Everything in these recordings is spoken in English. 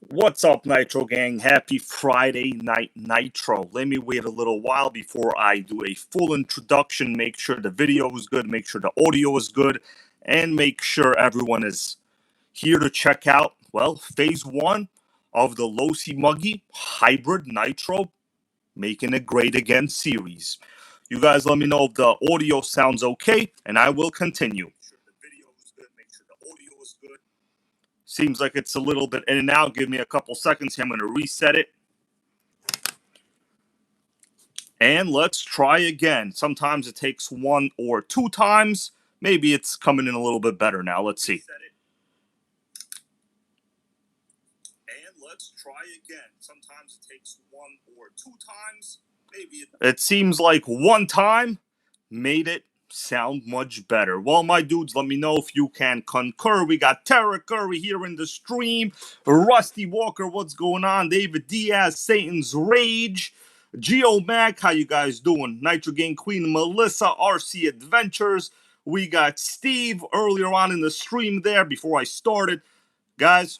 What's up, Nitro Gang? Happy Friday night, Nitro. Let me wait a little while before I do a full introduction. Make sure the video is good, make sure the audio is good, and make sure everyone is here to check out, well, phase one of the LOSI Muggy Hybrid Nitro Making It Great Again series. You guys let me know if the audio sounds okay, and I will continue. Seems like it's a little bit in and out. Give me a couple seconds here. I'm going to reset it. And let's try again. Sometimes it takes one or two times. Maybe it's coming in a little bit better now. Let's see. And let's try again. Sometimes it takes one or two times. Maybe it seems like one time made it sound much better. Well, my dudes, let me know if you can concur. We got Tara Curry here in the stream. Rusty Walker, what's going on? David Diaz, Satan's Rage. Geo Mac, how you guys doing? Nitro Gang Queen, Melissa, RC Adventures. We got Steve earlier on in the stream there before I started. Guys,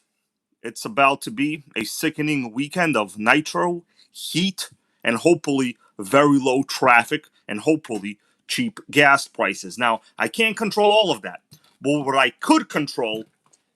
it's about to be a sickening weekend of Nitro, heat, and hopefully very low traffic, and hopefully cheap gas prices. Now, I can't control all of that, but what I could control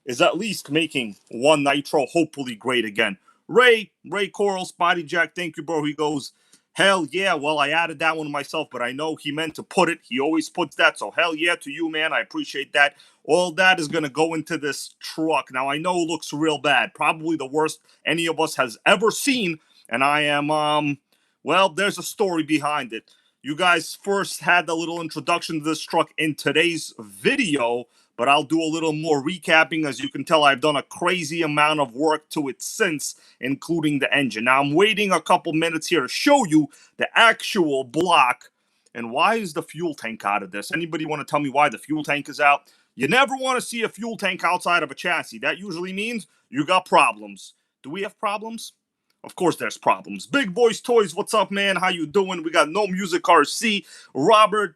is at least making one Nitro hopefully great again. Ray Coral, Spotty Jack, thank you, bro. He goes, hell yeah. Well, I added that one myself, but I know he meant to put it. He always puts that, so hell yeah to you, man. I appreciate that. All that is going to go into this truck. Now, I know it looks real bad. Probably the worst any of us has ever seen, and I am, well, there's a story behind it. You guys first had the little introduction to this truck in today's video, but I'll do a little more recapping. As you can tell, I've done a crazy amount of work to it since, including the engine. Now, I'm waiting a couple minutes here to show you the actual block. And why is the fuel tank out of this? Anybody want to tell me why the fuel tank is out? You never want to see a fuel tank outside of a chassis. That usually means you got problems. Do we have problems? Of course there's problems. Big Boys Toys, what's up, man? How you doing? We got No Music RC. Robert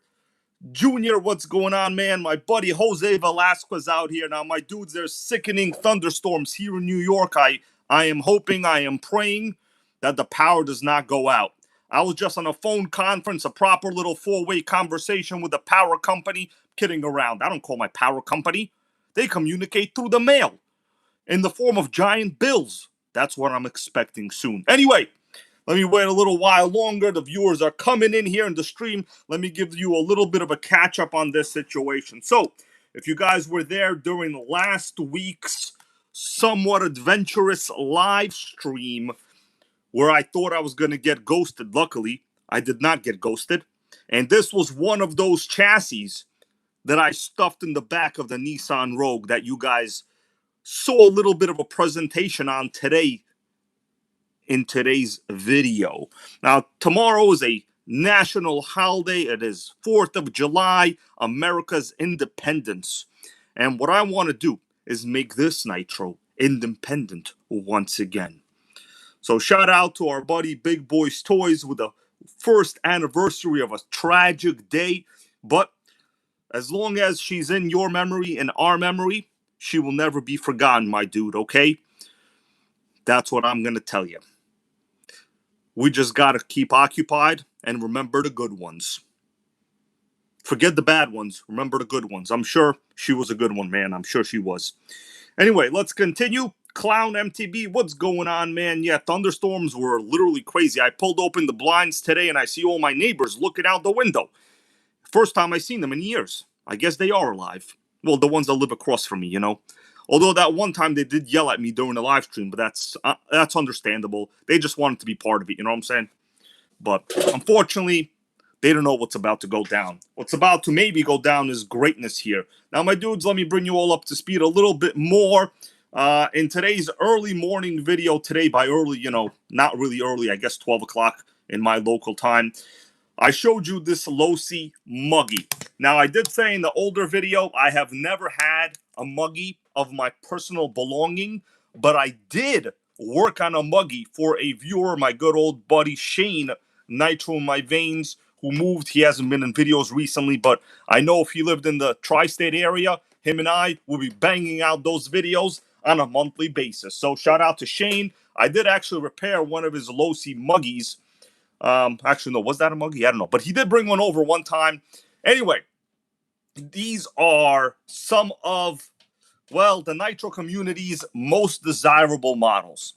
Jr., what's going on, man? My buddy Jose Velasquez out here. Now, my dudes, there's sickening thunderstorms here in New York. I am hoping, I am praying that the power does not go out. I was just on a phone conference, a proper little four-way conversation with the power company. Kidding around. I don't call my power company. They communicate through the mail in the form of giant bills. That's what I'm expecting soon. Anyway, let me wait a little while longer. The viewers are coming in here in the stream. Let me give you a little bit of a catch-up on this situation. So, if you guys were there during last week's somewhat adventurous live stream where I thought I was going to get ghosted, luckily, I did not get ghosted. And this was one of those chassis that I stuffed in the back of the Nissan Rogue that you guys saw a little bit of a presentation on today in today's video. Now, tomorrow is a national holiday. It is 4th of July, America's independence. And what I want to do is make this Nitro independent once again. So shout out to our buddy Big Boys Toys with the first anniversary of a tragic day. But as long as she's in your memory and our memory, she will never be forgotten, my dude, okay? That's what I'm going to tell you. We just got to keep occupied and remember the good ones. Forget the bad ones. Remember the good ones. I'm sure she was a good one, man. I'm sure she was. Anyway, let's continue. Clown MTB, what's going on, man? Yeah, thunderstorms were literally crazy. I pulled open the blinds today and I see all my neighbors looking out the window. First time I've seen them in years. I guess they are alive. Well, the ones that live across from me, you know. Although that one time they did yell at me during the live stream, but that's understandable. They just wanted to be part of it, you know what I'm saying? But unfortunately, they don't know what's about to go down. What's about to maybe go down is greatness here. Now, my dudes, let me bring you all up to speed a little bit more. In today's early morning video today, by early, you know, not really early, I guess 12 o'clock in my local time, I showed you this LOSI Muggy. Now, I did say in the older video, I have never had a Muggy of my personal belonging, but I did work on a Muggy for a viewer, my good old buddy Shane, Nitro in My Veins, who moved. He hasn't been in videos recently, but I know if he lived in the tri-state area, him and I will be banging out those videos. on a monthly basis. So shout out to Shane. I did actually repair one of his LOSI Muggies. Actually, no, was that a Muggy? I don't know. But he did bring one over one time. Anyway, these are some of, well, the Nitro community's most desirable models.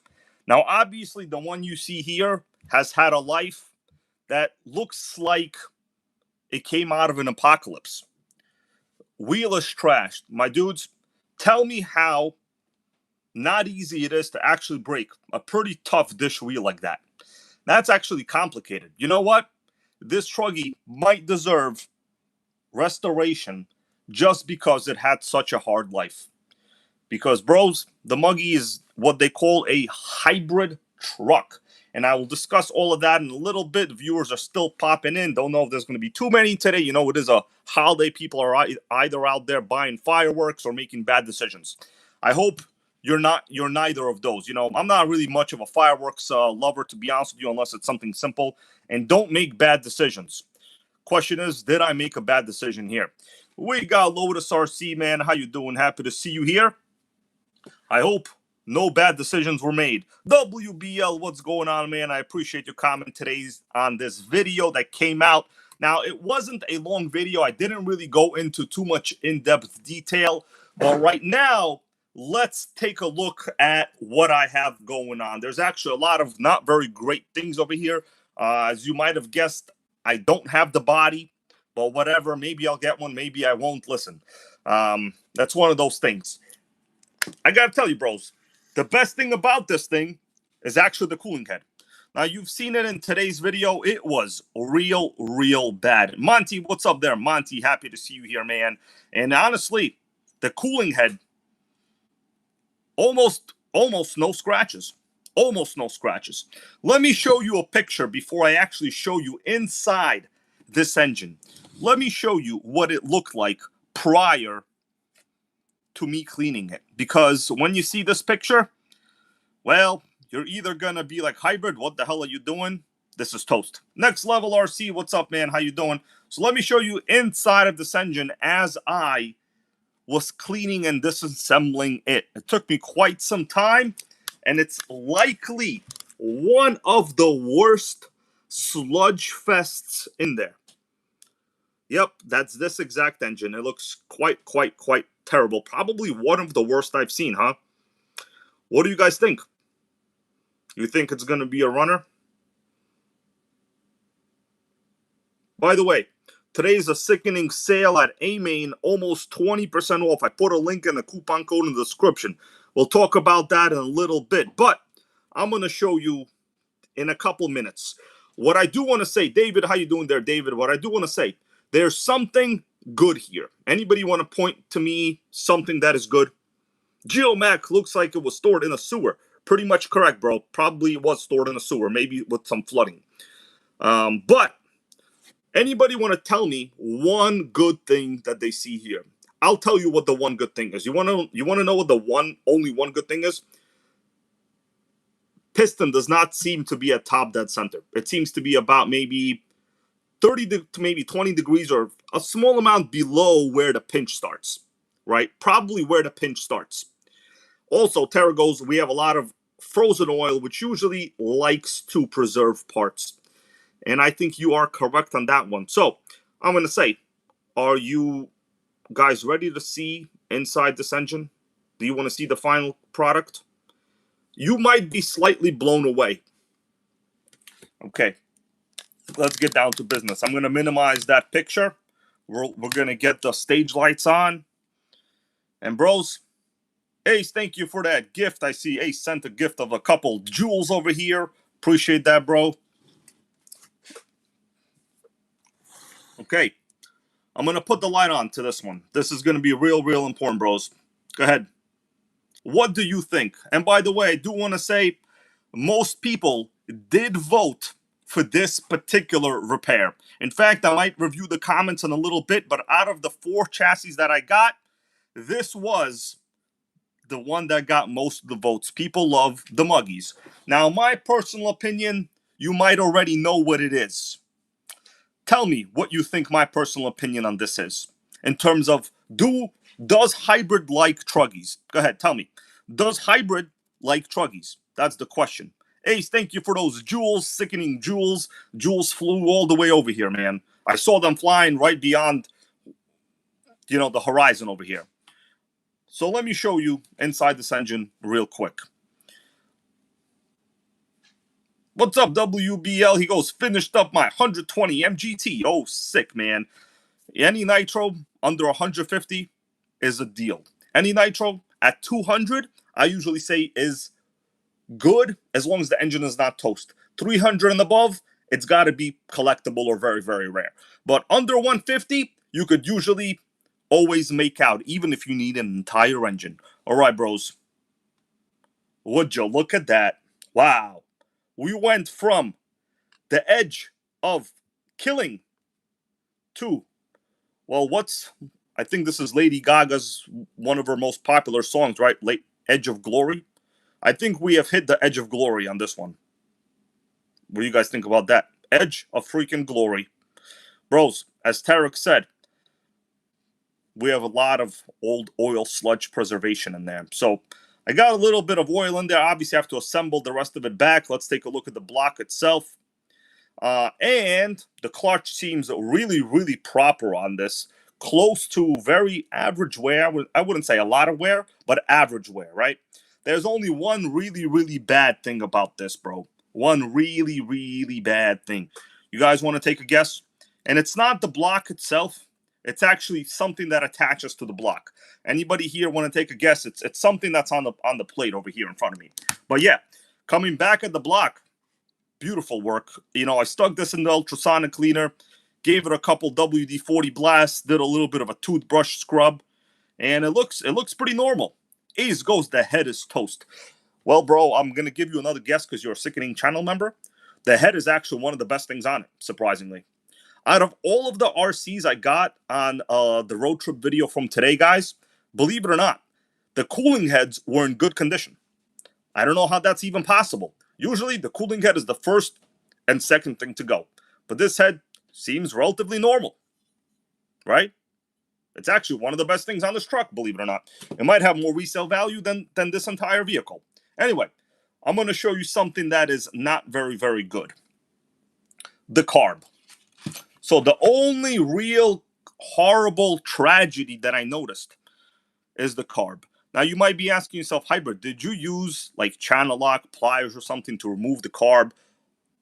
Now, obviously, the one you see here has had a life that looks like it came out of an apocalypse. Wheel is trashed. My dudes, tell me how not easy it is to actually break a pretty tough dish wheel like that. That's actually complicated. You know what? This truggy might deserve restoration just because it had such a hard life. Because, bros, the Muggy is what they call a hybrid truck. And I will discuss all of that in a little bit. Viewers are still popping in. Don't know if there's going to be too many today. You know, it is a holiday. People are either out there buying fireworks or making bad decisions. I hope you're neither of those. You know, I'm not really much of a fireworks lover, to be honest with you, unless it's something simple. And don't make bad decisions. Question is, did I make a bad decision here? We got Lotus RC, man. How you doing? Happy to see you here. I hope no bad decisions were made. WBL, what's going on, man? I appreciate your comment today on this video that came out. Now, it wasn't a long video. I didn't really go into too much in-depth detail. But right now, let's take a look at what I have going on. There's actually a lot of not very great things over here. As you might have guessed, I don't have the body. But whatever, maybe I'll get one, maybe I won't. Listen, that's one of those things. I gotta tell you, bros, the best thing about this thing is actually the cooling head. Now, you've seen it in today's video. It was real bad. Monty, what's up there? Monty, happy to see you here, man. And honestly, the cooling head, almost no scratches. Almost no scratches. Let me show you a picture before I actually show you inside this engine. Let me show you what it looked like prior to me cleaning it. Because when you see this picture, well, you're either gonna be like, hybrid, what the hell are you doing? This is toast. Next Level RC, what's up, man? How you doing? So let me show you inside of this engine as I was cleaning and disassembling it. It took me quite some time, and it's likely one of the worst sludge fests in there. Yep, that's this exact engine. It looks quite terrible. Probably one of the worst I've seen, huh? What do you guys think? You think it's going to be a runner? By the way, today's a sickening sale at A-Main, almost 20% off. I put a link and a coupon code in the description. We'll talk about that in a little bit, but I'm going to show you in a couple minutes. What I do want to say, David, how you doing there, David? What I do want to say, there's something good here. Anybody want to point to me something that is good? Geomac looks like it was stored in a sewer. Pretty much correct, bro. Probably was stored in a sewer, maybe with some flooding. But anybody want to tell me one good thing that they see here? I'll tell you what the one good thing is. You want to know what the only one good thing is? Piston does not seem to be at top dead center. It seems to be about maybe 30 to maybe 20 degrees or a small amount below where the pinch starts, right? Probably where the pinch starts. Also, Terragos, we have a lot of frozen oil, which usually likes to preserve parts. And I think you are correct on that one. So, I'm going to say, are you guys ready to see inside this engine? Do you want to see the final product? You might be slightly blown away. Okay, let's get down to business. I'm going to minimize that picture. We're going to get the stage lights on. And bros, Ace, thank you for that gift. I see Ace sent a gift of a couple jewels over here. Appreciate that, bro. Okay, I'm going to put the light on to this one. This is going to be real important, bros. Go ahead. What do you think? And by the way, I do want to say most people did vote for this particular repair. In fact, I might review the comments in a little bit, but out of the 4 chassis that I got, this was the one that got most of the votes. People love the Muggies. Now, my personal opinion, you might already know what it is. Tell me what you think my personal opinion on this is. In terms of, does hybrid like truggies? Go ahead, tell me. Does hybrid like truggies? That's the question. Ace, thank you for those jewels, sickening jewels. Jewels flew all the way over here, man. I saw them flying right beyond, the horizon over here. So let me show you inside this engine real quick. What's up, WBL? He goes, finished up my 120 MGT. Oh, sick, man. Any nitro under 150 is a deal. Any nitro at 200, I usually say is good as long as the engine is not toast. 300 and above, it's got to be collectible or very, very rare. But under 150, you could usually always make out, even if you need an entire engine. All right, bros. Would you look at that? Wow. We went from the edge of killing to, well, I think this is Lady Gaga's, one of her most popular songs, right? Late Edge of Glory. I think we have hit the edge of glory on this one. What do you guys think about that? Edge of freaking glory. Bros, as Tarek said, we have a lot of old oil sludge preservation in there. So I got a little bit of oil in there. Obviously, I have to assemble the rest of it back. Let's take a look at the block itself. And the clutch seems really, really proper on this. Close to very average wear. I wouldn't say a lot of wear, but average wear, right? There's only one really, really bad thing about this, bro. One really, really bad thing. You guys want to take a guess? And it's not the block itself. It's actually something that attaches to the block. Anybody here want to take a guess? It's something that's on the plate over here in front of me. But yeah, coming back at the block, beautiful work. I stuck this in the ultrasonic cleaner, gave it a couple WD-40 blasts, did a little bit of a toothbrush scrub, and it looks pretty normal. Ace goes, the head is toast. Well, bro, I'm going to give you another guess because you're a sickening channel member. The head is actually one of the best things on it, surprisingly. Out of all of the RCs I got on the road trip video from today, guys, believe it or not, the cooling heads were in good condition. I don't know how that's even possible. Usually, the cooling head is the first and second thing to go. But this head seems relatively normal, right? It's actually one of the best things on this truck, believe it or not. It might have more resale value than this entire vehicle. Anyway, I'm going to show you something that is not very, very good. The carb. So the only real horrible tragedy that I noticed is the carb. Now, you might be asking yourself, Hybrid, did you use like channel lock, pliers, or something to remove the carb?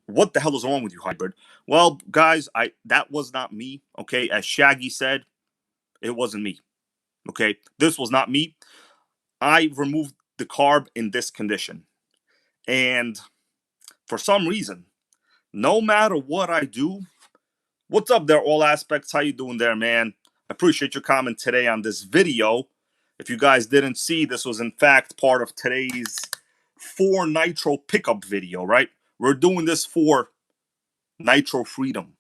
What the hell is wrong with you, Hybrid? Well, guys, that was not me, okay? As Shaggy said, it wasn't me, okay? This was not me. I removed the carb in this condition. And for some reason, no matter what I do, what's up there, All Aspects? How you doing there, man? I appreciate your comment today on this video. If you guys didn't see, this was in fact part of today's 4 Nitro pickup video, right? We're doing this for Nitro Freedom.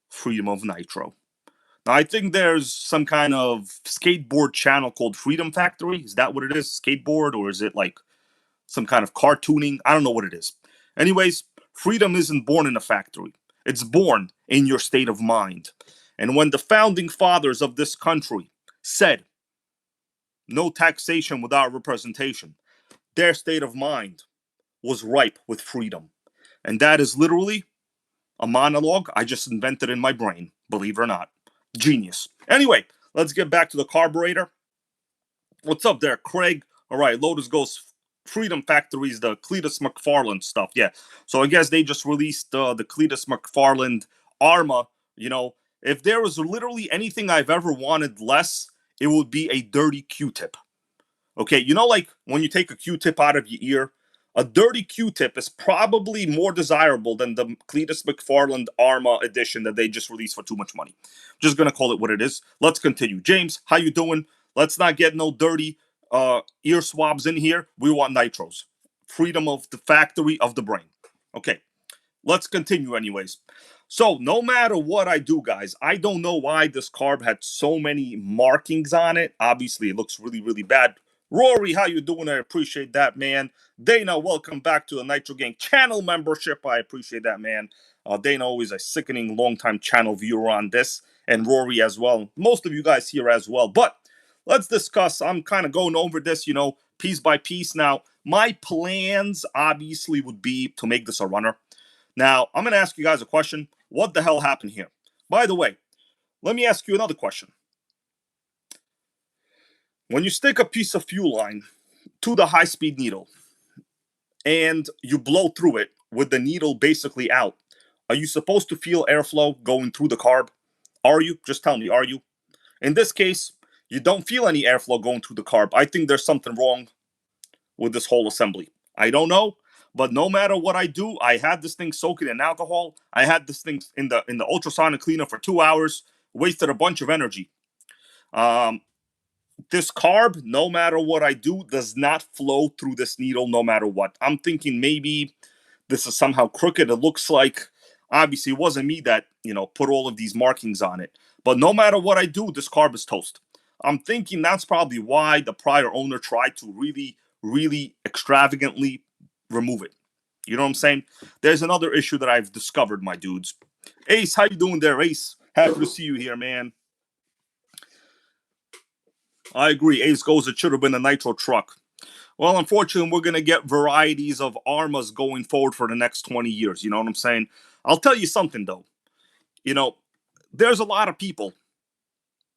Freedom of Nitro. Now, I think there's some kind of skateboard channel called Freedom Factory. Is that what it is? Skateboard? Or is it like some kind of cartooning? I don't know what it is. Anyways, freedom isn't born in a factory. It's born in your state of mind. And when the founding fathers of this country said, no taxation without representation, their state of mind was ripe with freedom. And that is literally a monologue I just invented in my brain, believe it or not. Genius. Anyway, let's get back to the carburetor. What's up there, Craig? All right, Lotus goes Freedom Factories, the Cletus McFarland stuff. Yeah, so I guess they just released the Cletus McFarland Arma. If there was literally anything I've ever wanted less, it would be a dirty Q-tip. Okay, like when you take a Q-tip out of your ear, a dirty Q-tip is probably more desirable than the Cletus McFarland Arma edition that they just released for too much money. Just gonna call it what it is. Let's continue. James, how you doing? Let's not get no dirty ear swabs in here. We want nitros. Freedom of the factory of the brain. Okay, let's continue anyways. So no matter what I do, guys, I don't know why this carb had so many markings on it. Obviously, it looks really, really bad. Rory, how you doing? I appreciate that, man. Dana, welcome back to the Nitro Gang channel membership. I appreciate that, man. Dana, always a sickening long-time channel viewer on this. And Rory as well. Most of you guys here as well. But let's discuss. I'm kind of going over this, piece by piece. Now, my plans obviously would be to make this a runner. Now, I'm going to ask you guys a question. What the hell happened here? By the way, let me ask you another question. When you stick a piece of fuel line to the high speed needle and you blow through it with the needle basically out, are you supposed to feel airflow going through the carb? Are you? Just tell me, are you? In this case, you don't feel any airflow going through the carb. I think there's something wrong with this whole assembly. I don't know, but no matter what I do, I had this thing soaking in alcohol. I had this thing in the ultrasonic cleaner for 2 hours, wasted a bunch of energy. Um, this carb, no matter what I do, does not flow through this needle no matter what. I'm thinking maybe this is somehow crooked. It looks like, obviously, it wasn't me that, put all of these markings on it. But no matter what I do, this carb is toast. I'm thinking that's probably why the prior owner tried to really, really extravagantly remove it. You know what I'm saying? There's another issue that I've discovered, my dudes. Ace, how you doing there, Ace? Happy to see you here, man. I agree. Ace goes, it should have been a Nitro truck. Well, unfortunately, we're going to get varieties of Armas going forward for the next 20 years. You know what I'm saying? I'll tell you something, though. There's a lot of people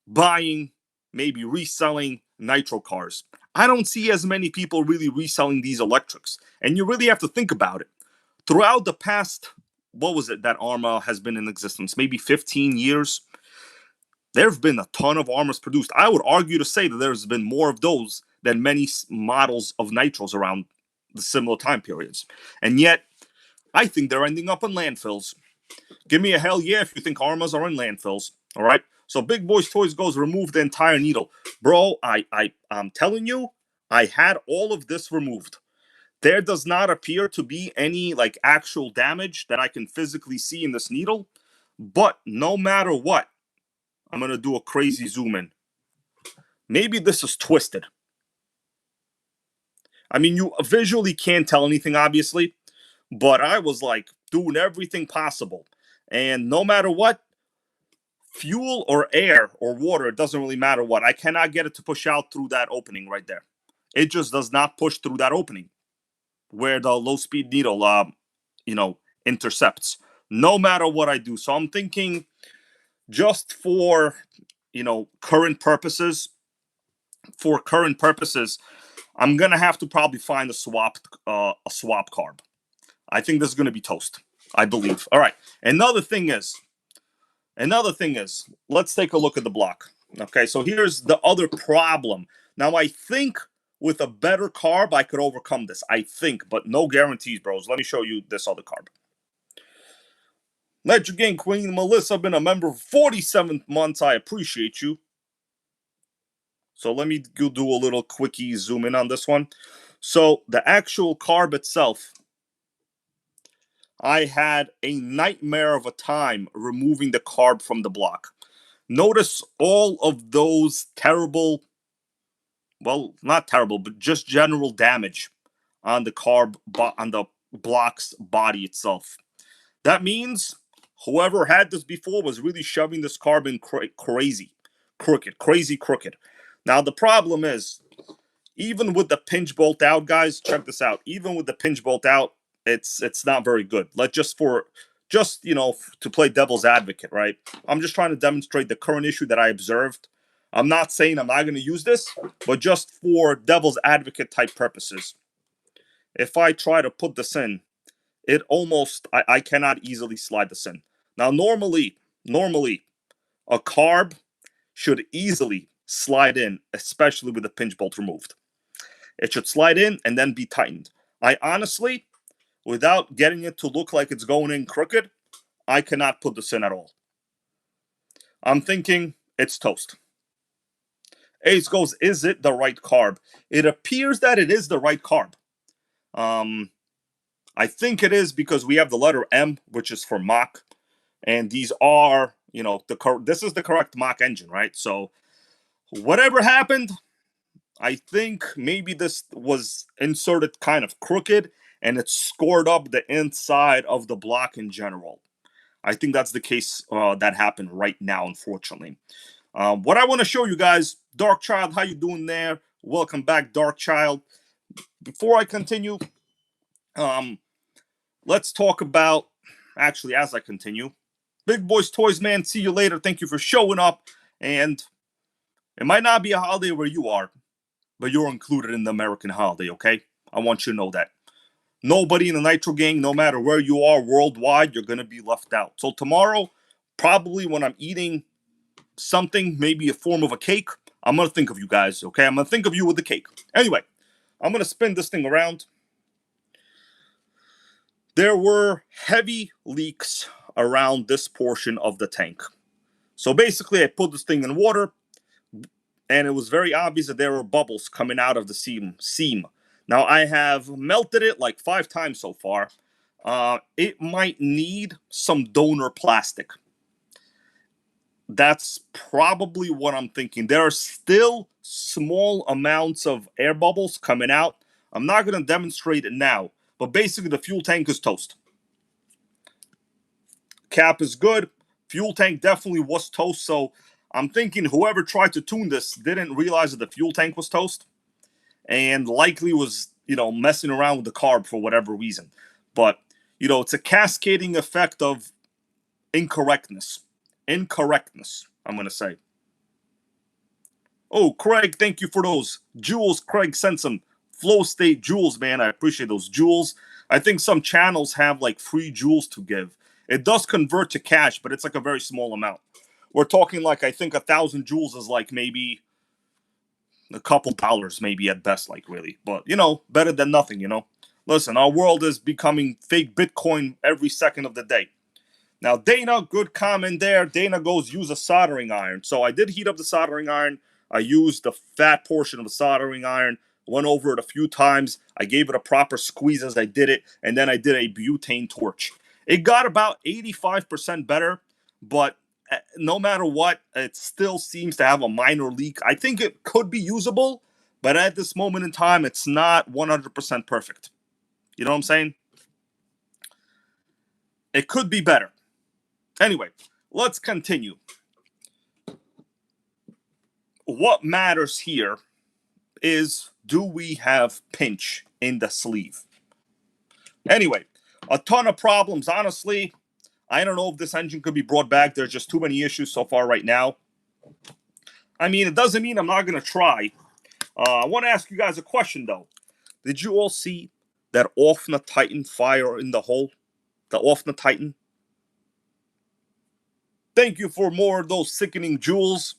buying, maybe reselling Nitro cars. I don't see as many people really reselling these electrics. And you really have to think about it. Throughout the past, what was it that Arma has been in existence? Maybe 15 years. There have been a ton of Armas produced. I would argue to say that there's been more of those than many models of Nitros around the similar time periods. And yet, I think they're ending up in landfills. Give me a hell yeah if you think Armas are in landfills. All right? So Big Boys Toys goes, remove the entire needle. Bro, I'm telling you, I had all of this removed. There does not appear to be any actual damage that I can physically see in this needle. But no matter what, I'm going to do a crazy zoom in. Maybe this is twisted. I mean, you visually can't tell anything, obviously, but I was doing everything possible. And no matter what, fuel or air or water, it doesn't really matter what. I cannot get it to push out through that opening right there. It just does not push through that opening where the low speed needle, intercepts. No matter what I do. So I'm thinking just for, current purposes, I'm gonna have to probably find a swap carb. I think this is gonna be toast. I believe. All right. Another thing is, let's take a look at the block. Okay, so here's the other problem. Now I think with a better carb I could overcome this. I think, but no guarantees, bros. Let me show you this other carb. Ledger Gang Queen Melissa, been a member for 47 months. I appreciate you. So let me do a little quickie zoom in on this one. So the actual carb itself, I had a nightmare of a time removing the carb from the block. Notice all of those terrible, well, not terrible, but just general damage on the on the block's body itself. That means whoever had this before was really shoving this carb in crazy crooked. Now the problem is, even with the pinch bolt out, guys, check this out. Even with the pinch bolt out, it's not very good. To play devil's advocate, right? I'm just trying to demonstrate the current issue that I observed. I'm not saying I'm not going to use this, but just for devil's advocate type purposes. If I try to put this in, I cannot easily slide this in. Now, normally, a carb should easily slide in, especially with the pinch bolt removed. It should slide in and then be tightened. I honestly, without getting it to look like it's going in crooked, I cannot put this in at all. I'm thinking it's toast. Ace goes, is it the right carb? It appears that it is the right carb. I think it is because we have the letter M, which is for Mach, and these are, this is the correct Mach engine, right? So whatever happened, I think maybe this was inserted kind of crooked and it scored up the inside of the block in general. I think that's the case that happened right now, unfortunately. What I want to show you guys, Dark Child, how you doing there? Welcome back, Dark Child. Before I continue, let's talk about, actually, as I continue, Big Boys Toys, man, see you later. Thank you for showing up. And it might not be a holiday where you are, but you're included in the American holiday, okay? I want you to know that. Nobody in the Nitro gang, no matter where you are worldwide, you're going to be left out. So tomorrow, probably when I'm eating something, maybe a form of a cake, I'm going to think of you guys, okay? I'm going to think of you with the cake. Anyway, I'm going to spin this thing around. There were heavy leaks around this portion of the tank. So basically, I put this thing in water, and it was very obvious that there were bubbles coming out of the seam. Now, I have melted it like 5 times so far. It might need some donor plastic. That's probably what I'm thinking. There are still small amounts of air bubbles coming out. I'm not going to demonstrate it now, but basically the fuel tank is toast. Cap is good. Fuel tank definitely was toast, so I'm thinking whoever tried to tune this didn't realize that the fuel tank was toast and likely was, messing around with the carb for whatever reason. But, it's a cascading effect of incorrectness. Incorrectness, I'm going to say. Oh, Craig, thank you for those jewels. Craig sent some flow state jewels, man. I appreciate those jewels. I think some channels have like free jewels to give. It does convert to cash, but it's like a very small amount. We're talking like, I think 1,000 jewels is like maybe a couple dollars, maybe at best, like really. But, better than nothing, Listen, our world is becoming fake Bitcoin every second of the day. Now, Dana, good comment there. Dana goes, use a soldering iron. So I did heat up the soldering iron. I used the fat portion of the soldering iron, went over it a few times. I gave it a proper squeeze as I did it, and then I did a butane torch. It got about 85% better, but no matter what, it still seems to have a minor leak. I think it could be usable, but at this moment in time, it's not 100% perfect. You know what I'm saying? It could be better. Anyway, let's continue. What matters here is, do we have pinch in the sleeve? Anyway, a ton of problems. Honestly, I don't know if this engine could be brought back. There's just too many issues so far right now. I mean, it doesn't mean I'm not going to try. I want to ask you guys a question, though. Did you all see that Offna Titan fire in the hole? The Offna Titan? Thank you for more of those sickening jewels.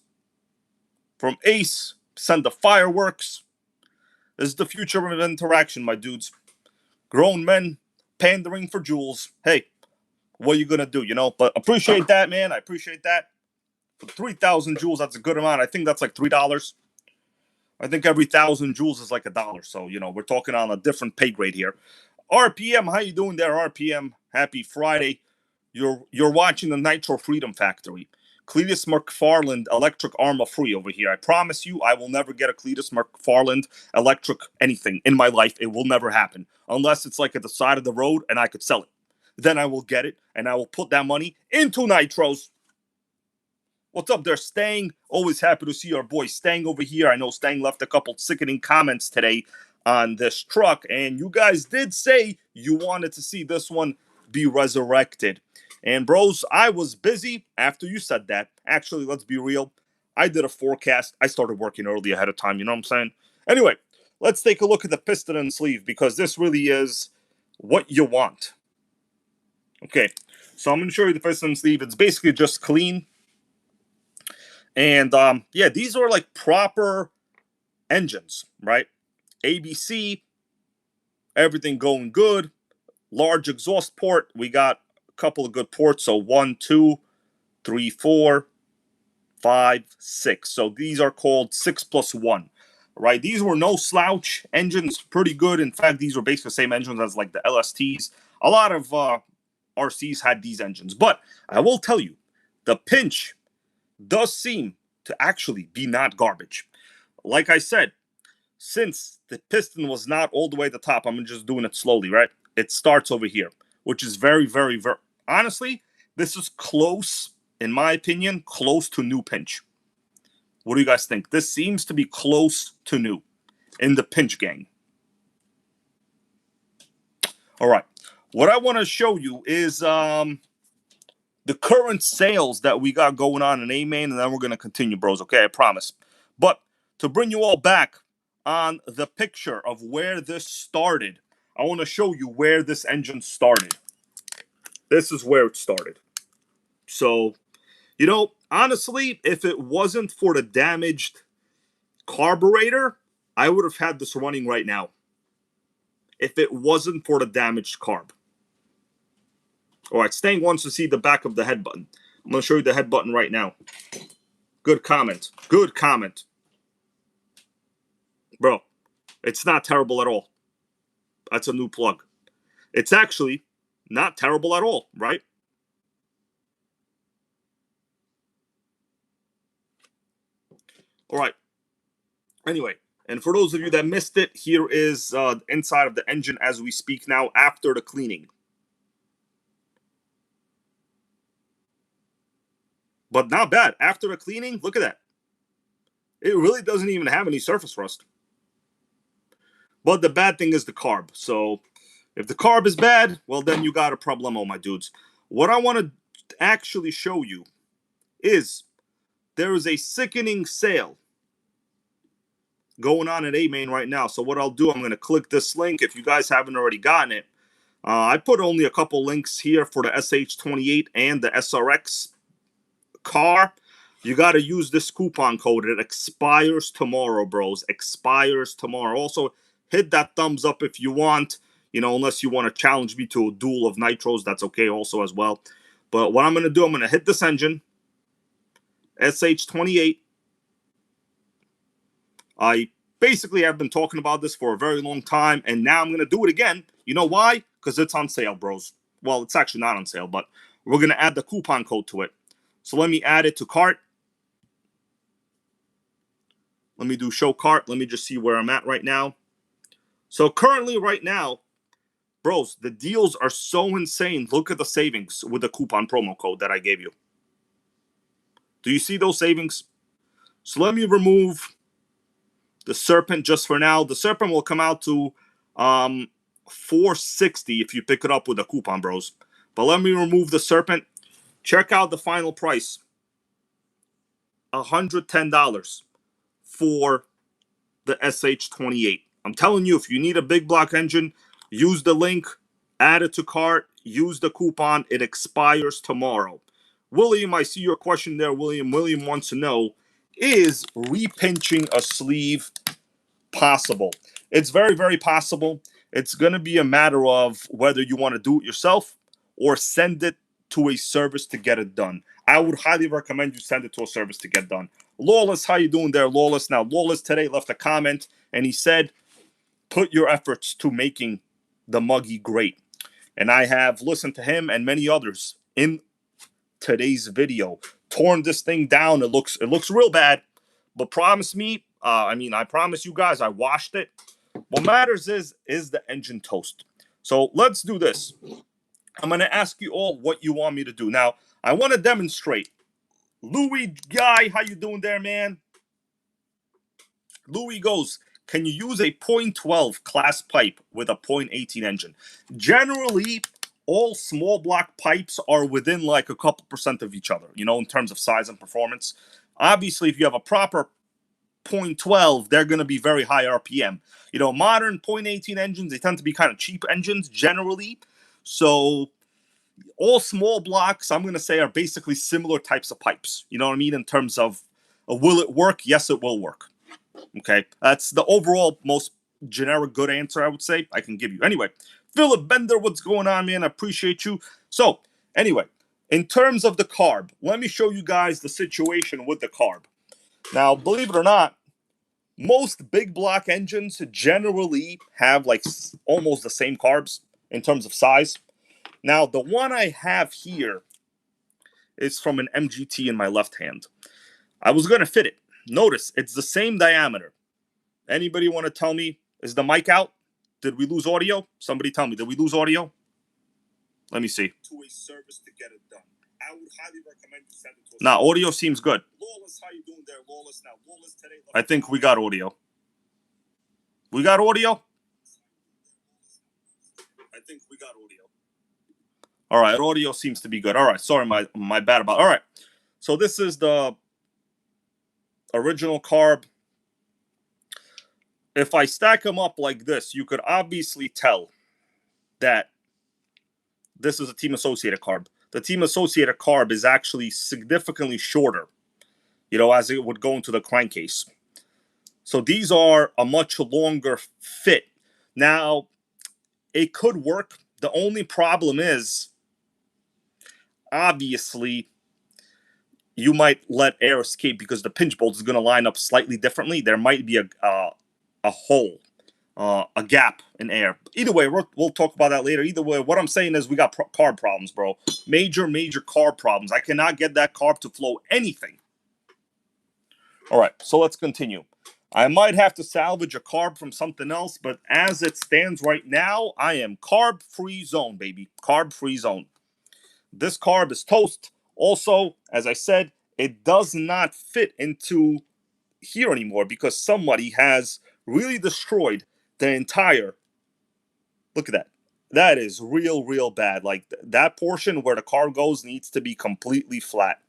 From Ace, send the fireworks. This is the future of interaction, my dudes. Grown men pandering for jewels. Hey, what are you going to do, But appreciate that, man. I appreciate that. For 3,000 jewels, that's a good amount. I think that's like $3. I think every 1,000 jewels is like $1. So, we're talking on a different pay grade here. RPM, how you doing there, RPM? Happy Friday. You're watching the Nitro Freedom Factory. Cletus McFarland electric Arma free over here. I promise you, I will never get a Cletus McFarland electric anything in my life. It will never happen. Unless it's like at the side of the road and I could sell it. Then I will get it and I will put that money into Nitros. What's up there, Stang? Always happy to see our boy Stang over here. I know Stang left a couple sickening comments today on this truck. And you guys did say you wanted to see this one be resurrected. And bros, I was busy after you said that. Actually, let's be real. I did a forecast. I started working early ahead of time. You know what I'm saying? Anyway, let's take a look at the piston and sleeve because this really is what you want. Okay, so I'm going to show you the piston and sleeve. It's basically just clean. And yeah, these are like proper engines, right? ABC, everything going good. Large exhaust port. We got couple of good ports. So 1, 2, 3, 4, 5, 6. So these are called 6+1, right? These were no slouch engines, pretty good. In fact, these were basically the same engines as like the LSTs. A lot of RCs had these engines, but I will tell you, the pinch does seem to actually be not garbage. Like I said, since the piston was not all the way at the top, I'm just doing it slowly, right? It starts over here, which is very, very, very... Honestly, this is close, in my opinion, close to new pinch. What do you guys think? This seems to be close to new in the pinch gang. All right. What I want to show you is the current sales that we got going on in A-Main, and then we're going to continue, bros, okay? I promise. But to bring you all back on the picture of where this started, I want to show you where this engine started. This is where it started. So, you know, honestly, if it wasn't for the damaged carburetor, I would have had this running right now. If it wasn't for the damaged carb. All right, Stang wants to see the back of the head button. I'm going to show you the head button right now. Good comment. Good comment. Bro, it's not terrible at all. That's a new plug. It's actually not terrible at all, right? All right. Anyway, and for those of you that missed it, here is inside of the engine as we speak now after the cleaning. But not bad. After the cleaning, look at that. It really doesn't even have any surface rust. But the bad thing is the carb. So if the carb is bad, well, then you got a problemo, my dudes. What I want to actually show you is there is a sickening sale going on at A-Main right now. So what I'll do, I'm going to click this link if you guys haven't already gotten it. I put only a couple links here for the SH28 and the SRX car. You got to use this coupon code. It expires tomorrow, bros. Expires tomorrow. Also, hit that thumbs up if you want. You know, unless you want to challenge me to a duel of nitros, that's okay also as well. But what I'm going to do, I'm going to hit this engine. SH28. I basically have been talking about this for a very long time, and now I'm going to do it again. You know why? Because it's on sale, bros. Well, it's actually not on sale, but we're going to add the coupon code to it. So let me add it to cart. Let me do show cart. Let me just see where I'm at right now. So currently right now, bros, the deals are so insane. Look at the savings with the coupon promo code that I gave you. Do you see those savings? So let me remove the Serpent just for now. The Serpent will come out to $460 if you pick it up with a coupon, bros. But let me remove the Serpent. Check out the final price. $110 for the SH28. I'm telling you, if you need a big block engine, use the link, add it to cart, use the coupon. It expires tomorrow. William, I see your question there, William. William wants to know, is repinching a sleeve possible? It's very, very possible. It's going to be a matter of whether you want to do it yourself or send it to a service to get it done. I would highly recommend you send it to a service to get done. Lawless, how you doing there, Lawless? Now, Lawless today left a comment, and he said, put your efforts to making the Muggy great. And I have listened to him and many others in today's video. Torn this thing down. It looks real bad, but promise me, I promise you guys, I washed it. What matters is the engine toast. So let's do this. I'm going to ask you all what you want me to do. Now, I want to demonstrate. Louis Guy, how you doing there, man? Louis goes, can you use a .12 class pipe with a .18 engine? Generally, all small block pipes are within like a couple percent of each other, you know, in terms of size and performance. Obviously, if you have a proper .12, they're going to be very high RPM. You know, modern .18 engines, they tend to be kind of cheap engines generally. So all small blocks, I'm going to say, are basically similar types of pipes. You know what I mean? In terms of will it work? Yes, it will work. Okay, that's the overall most generic good answer I would say I can give you. Anyway, Philip Bender, what's going on, man? I appreciate you. So, anyway, in terms of the carb, let me show you guys the situation with the carb. Now, believe it or not, most big block engines generally have like almost the same carbs in terms of size. Now, the one I have here is from an MGT in my left hand. I was going to fit it. Notice, it's the same diameter. Anybody want to tell me, is the mic out? Did we lose audio? Somebody tell me, did we lose audio? Let me see. To a service to get it done. I would highly recommend you send it to us. Nah, audio seems good. Lawless, how you doing there, Lawless? Now, Lawless today. I think we got audio. We got audio? I think we got audio. All right, audio seems to be good. All right, sorry, my bad about. All right, so this is the original carb. If I stack them up like this, you could obviously tell that this is a team associated carb. The team associated carb is actually significantly shorter, as it would go into the crankcase. So these are a much longer fit. Now, it could work. The only problem is, obviously, you might let air escape because the pinch bolt is going to line up slightly differently. There might be a hole, a gap in air. Either way, we'll talk about that later. Either way, what I'm saying is we got carb problems, bro. Major carb problems. I cannot get that carb to flow anything. All right, so let's continue. I might have to salvage a carb from something else, but as it stands right now, I am carb-free zone, baby. Carb-free zone. This carb is toast. Also, as I said, it does not fit into here anymore because somebody has really destroyed the entire. Look at that. That is real bad. Like that portion where the carb goes needs to be completely flat.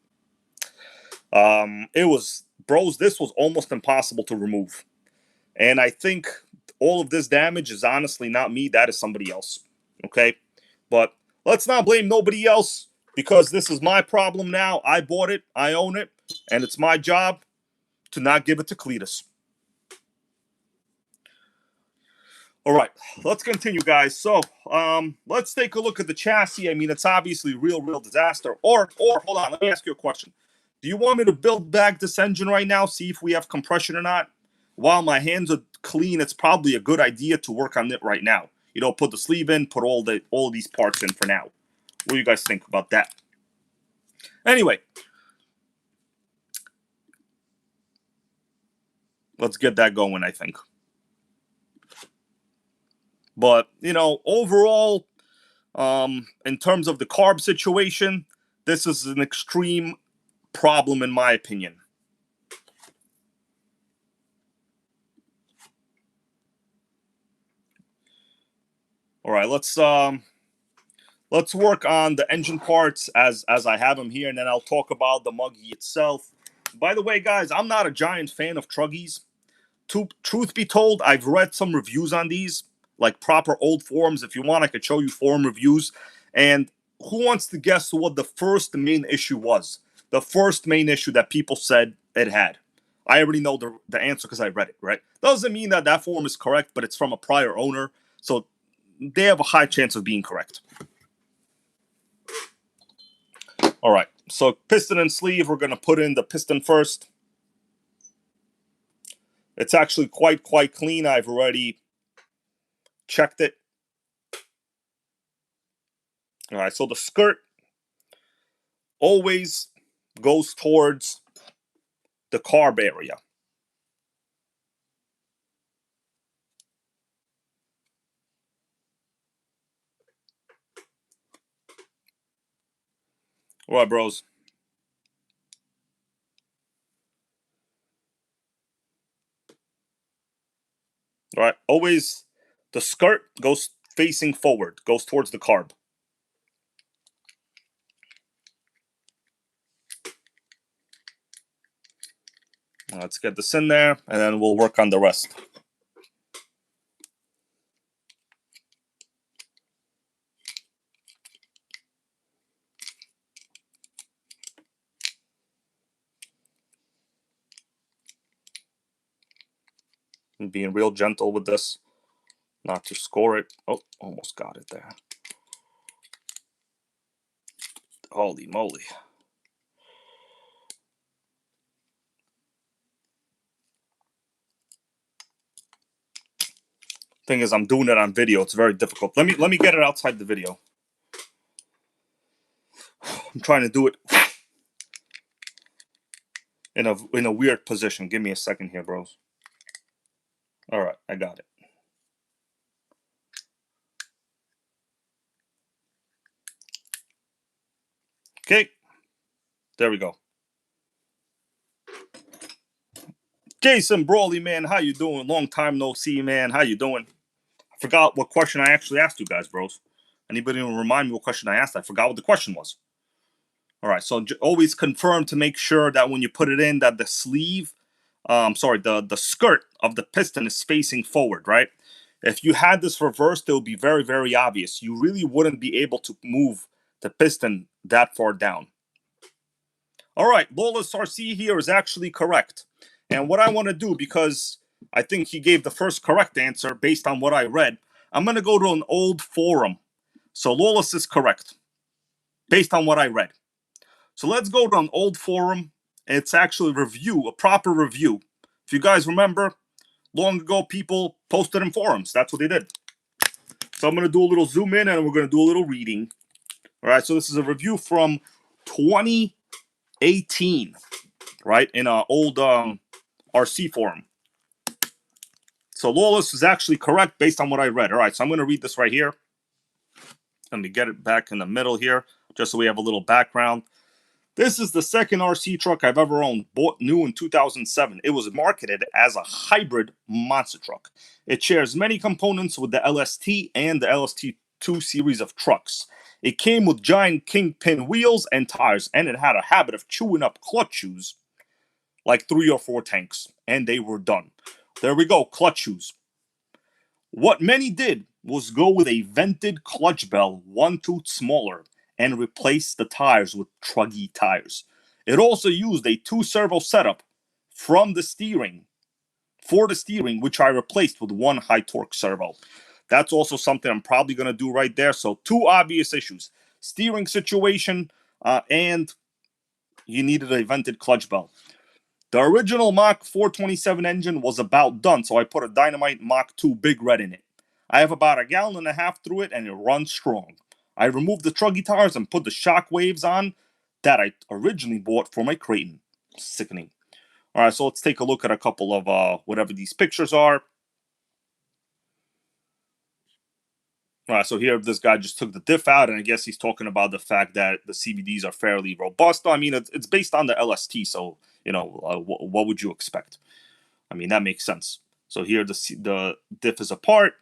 It was, bros, this was almost impossible to remove. And I think all of this damage is honestly not me. That is somebody else. Okay? But let's not blame nobody else because this is my problem now. I bought it. I own it. And it's my job to not give it to Cletus. All right, let's continue, guys. So, let's take a look at the chassis. I mean, it's obviously real disaster. Or, hold on, let me ask you a question. Do you want me to build back this engine right now, see if we have compression or not? While my hands are clean, it's probably a good idea to work on it right now. Put the sleeve in, put all these parts in for now. What do you guys think about that? Anyway, let's get that going, I think. But, overall, in terms of the carb situation, this is an extreme problem in my opinion. All right, let's work on the engine parts as I have them here, and then I'll talk about the Muggy itself. By the way, guys, I'm not a giant fan of Truggies. Truth be told, I've read some reviews on these, like proper old forums. If you want, I could show you forum reviews. And who wants to guess what the first main issue was? The first main issue that people said it had. I already know the answer because I read it, right? Doesn't mean that forum is correct, but it's from a prior owner, so they have a high chance of being correct. All right, so piston and sleeve, we're going to put in the piston first. It's actually quite clean. I've already checked it. All right, so the skirt always goes towards the carb area. All right, bros. All right, always the skirt goes facing forward, goes towards the carb. Let's get this in there, and then we'll work on the rest. I'm being real gentle with this, not to score it. Oh, almost got it there. Holy moly. Thing is, I'm doing it on video. It's very difficult. Let me get it outside the video. I'm trying to do it in a weird position. Give me a second here, bros. All right, I got it. Okay, There we go. Jason Brawley, man, how you doing? Long time no see, man. How you doing? I forgot what question I actually asked you guys, bros. Anybody remind me what question I asked? I forgot what the question was. All right, so always confirm to make sure that when you put it in, that the sleeve, the skirt of the piston is facing forward, right? If you had this reversed, it would be very, very obvious. You really wouldn't be able to move the piston that far down. All right, Lawless RC here is actually correct. And what I want to do, because I think he gave the first correct answer based on what I read, I'm going to go to an old forum. So Lawless is correct based on what I read. So let's go to an old forum. It's actually a proper review. If you guys remember, long ago, people posted in forums. That's what they did. So I'm going to do a little zoom in and we're going to do a little reading. All right, so this is a review from 2018, right, in an old RC forum. So Lawless is actually correct based on what I read. All right, so I'm going to read this right here. Let me get it back in the middle here, just so we have a little background. This is the second RC truck I've ever owned, bought new in 2007. It was marketed as a hybrid monster truck. It shares many components with the LST and the LST2 series of trucks. It came with giant kingpin wheels and tires, and it had a habit of chewing up clutch shoes, like 3 or 4 tanks, and they were done. There we go, clutch shoes. What many did was go with a vented clutch bell 1 tooth smaller and replace the tires with truggy tires. It also used a 2-servo setup for the steering, which I replaced with 1 high torque servo. That's also something I'm probably going to do right there. So 2 obvious issues: steering situation, and you needed a vented clutch bell. The original Mach 427 engine was about done, so I put a Dynamite Mach 2 Big Red in it. I have about 1.5 gallons through it, and it runs strong. I removed the truggy tires and put the shock waves on that I originally bought for my Creighton. Sickening. All right, so let's take a look at a couple of whatever these pictures are. All right, so here this guy just took the diff out, and I guess he's talking about the fact that the CVDs are fairly robust. I mean, it's based on the LST, so, you know, what would you expect? I mean, that makes sense. So here the diff is apart.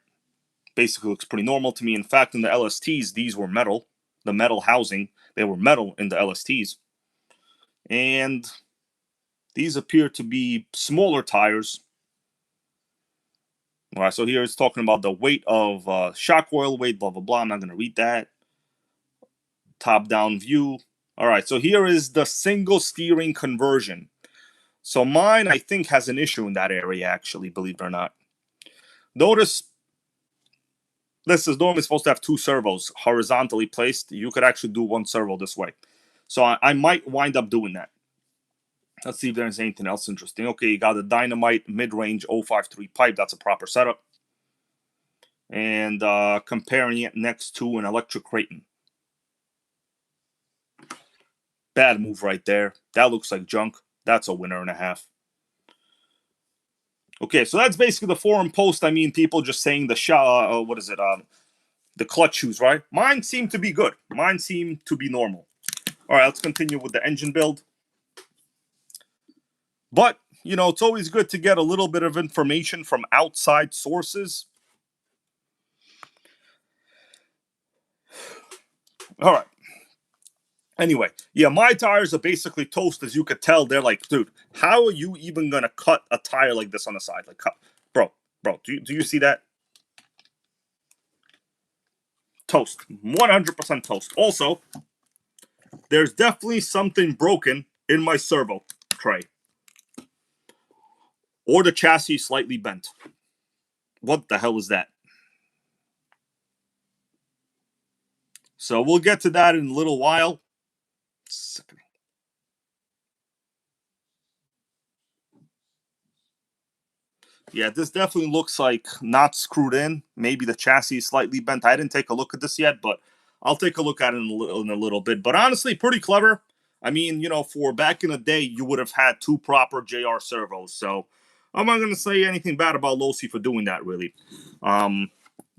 Basically looks pretty normal to me. In fact, in the LSTs, these were metal. The metal housing, they were metal in the LSTs. And these appear to be smaller tires. All right, so here it's talking about the weight of shock oil weight, blah, blah, blah. I'm not going to read that. Top-down view. All right, so here is the single steering conversion. So mine, I think, has an issue in that area, actually, believe it or not. Notice this is normally supposed to have 2 servos horizontally placed. You could actually do 1 servo this way. So I might wind up doing that. Let's see if there's anything else interesting. Okay, you got a Dynamite mid-range 053 pipe. That's a proper setup. And comparing it next to an electric Creighton. Bad move right there. That looks like junk. That's a 1.5. Okay, so that's basically the forum post. I mean, people just saying the the clutch shoes, right? Mine seem to be good. Mine seem to be normal. All right, let's continue with the engine build. But, you know, it's always good to get a little bit of information from outside sources. All right. Anyway, yeah, my tires are basically toast, as you could tell. They're like, dude, how are you even going to cut a tire like this on the side? Like, bro, do you see that? Toast. 100% toast. Also, there's definitely something broken in my servo tray. Or the chassis slightly bent. What the hell is that? So we'll get to that in a little while. Yeah, this definitely looks like not screwed in. Maybe the chassis is slightly bent. I didn't take a look at this yet, but I'll take a look at it in a little bit. But honestly, pretty clever. I mean, you know, for back in the day, you would have had 2 proper JR servos. So I'm not going to say anything bad about LOSI for doing that, really.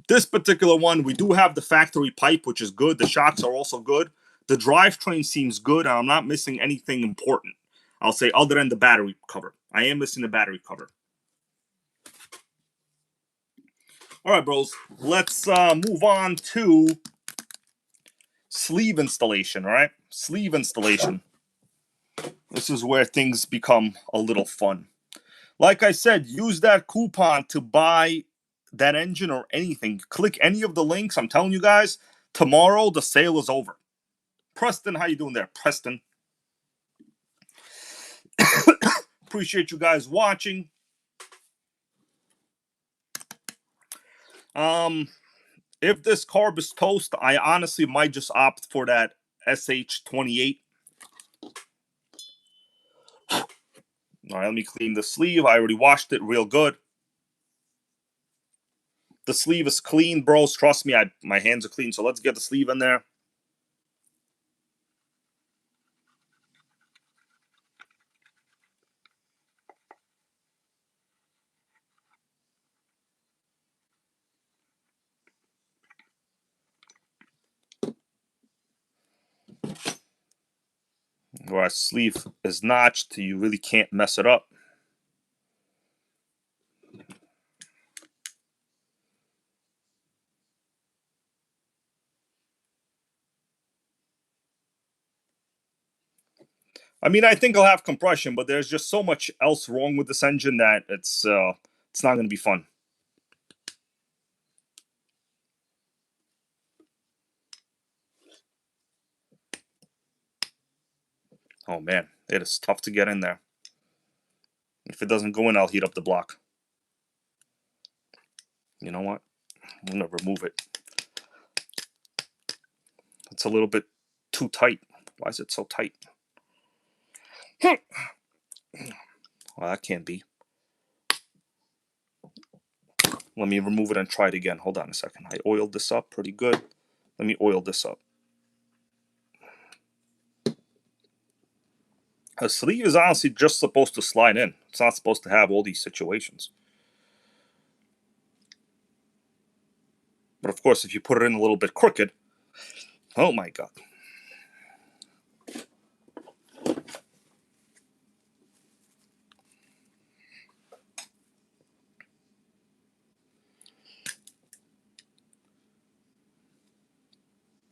This particular one, we do have the factory pipe, which is good. The shocks are also good. The drivetrain seems good. I'm not missing anything important. I'll say other than the battery cover. I am missing the battery cover. All right, bros. Let's move on to sleeve installation, all right? Sleeve installation. This is where things become a little fun. Like I said, use that coupon to buy that engine or anything. Click any of the links. I'm telling you guys, tomorrow the sale is over. Preston, how you doing there? Preston. Appreciate you guys watching. If this carb is toast, I honestly might just opt for that SH28. All right, let me clean the sleeve. I already washed it real good. The sleeve is clean, bros. Trust me, my hands are clean. So let's get the sleeve in there. Where our sleeve is notched, you really can't mess it up. I mean, I think I'll have compression, but there's just so much else wrong with this engine that it's not going to be fun. Oh man, it is tough to get in there. If it doesn't go in, I'll heat up the block. You know what? I'm going to remove it. It's a little bit too tight. Why is it so tight? Well, that can't be. Let me remove it and try it again. Hold on a second. I oiled this up pretty good. Let me oil this up. A sleeve is honestly just supposed to slide in. It's not supposed to have all these situations. But of course, if you put it in a little bit crooked, oh my God.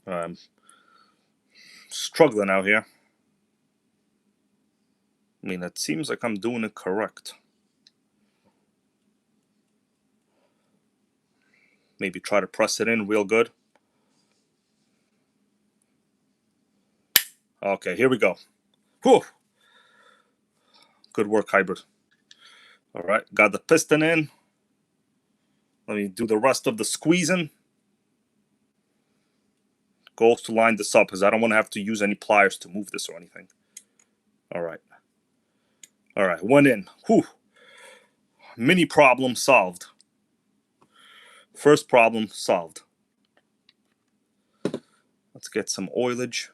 I'm struggling out here. I mean, it seems like I'm doing it correct. Maybe try to press it in real good. Okay, here we go. Whew. Good work, hybrid. All right, got the piston in. Let me do the rest of the squeezing. Goals to line this up because I don't want to have to use any pliers to move this or anything. All right. All right, one in. Whew. Mini problem solved. First problem solved. Let's get some oilage.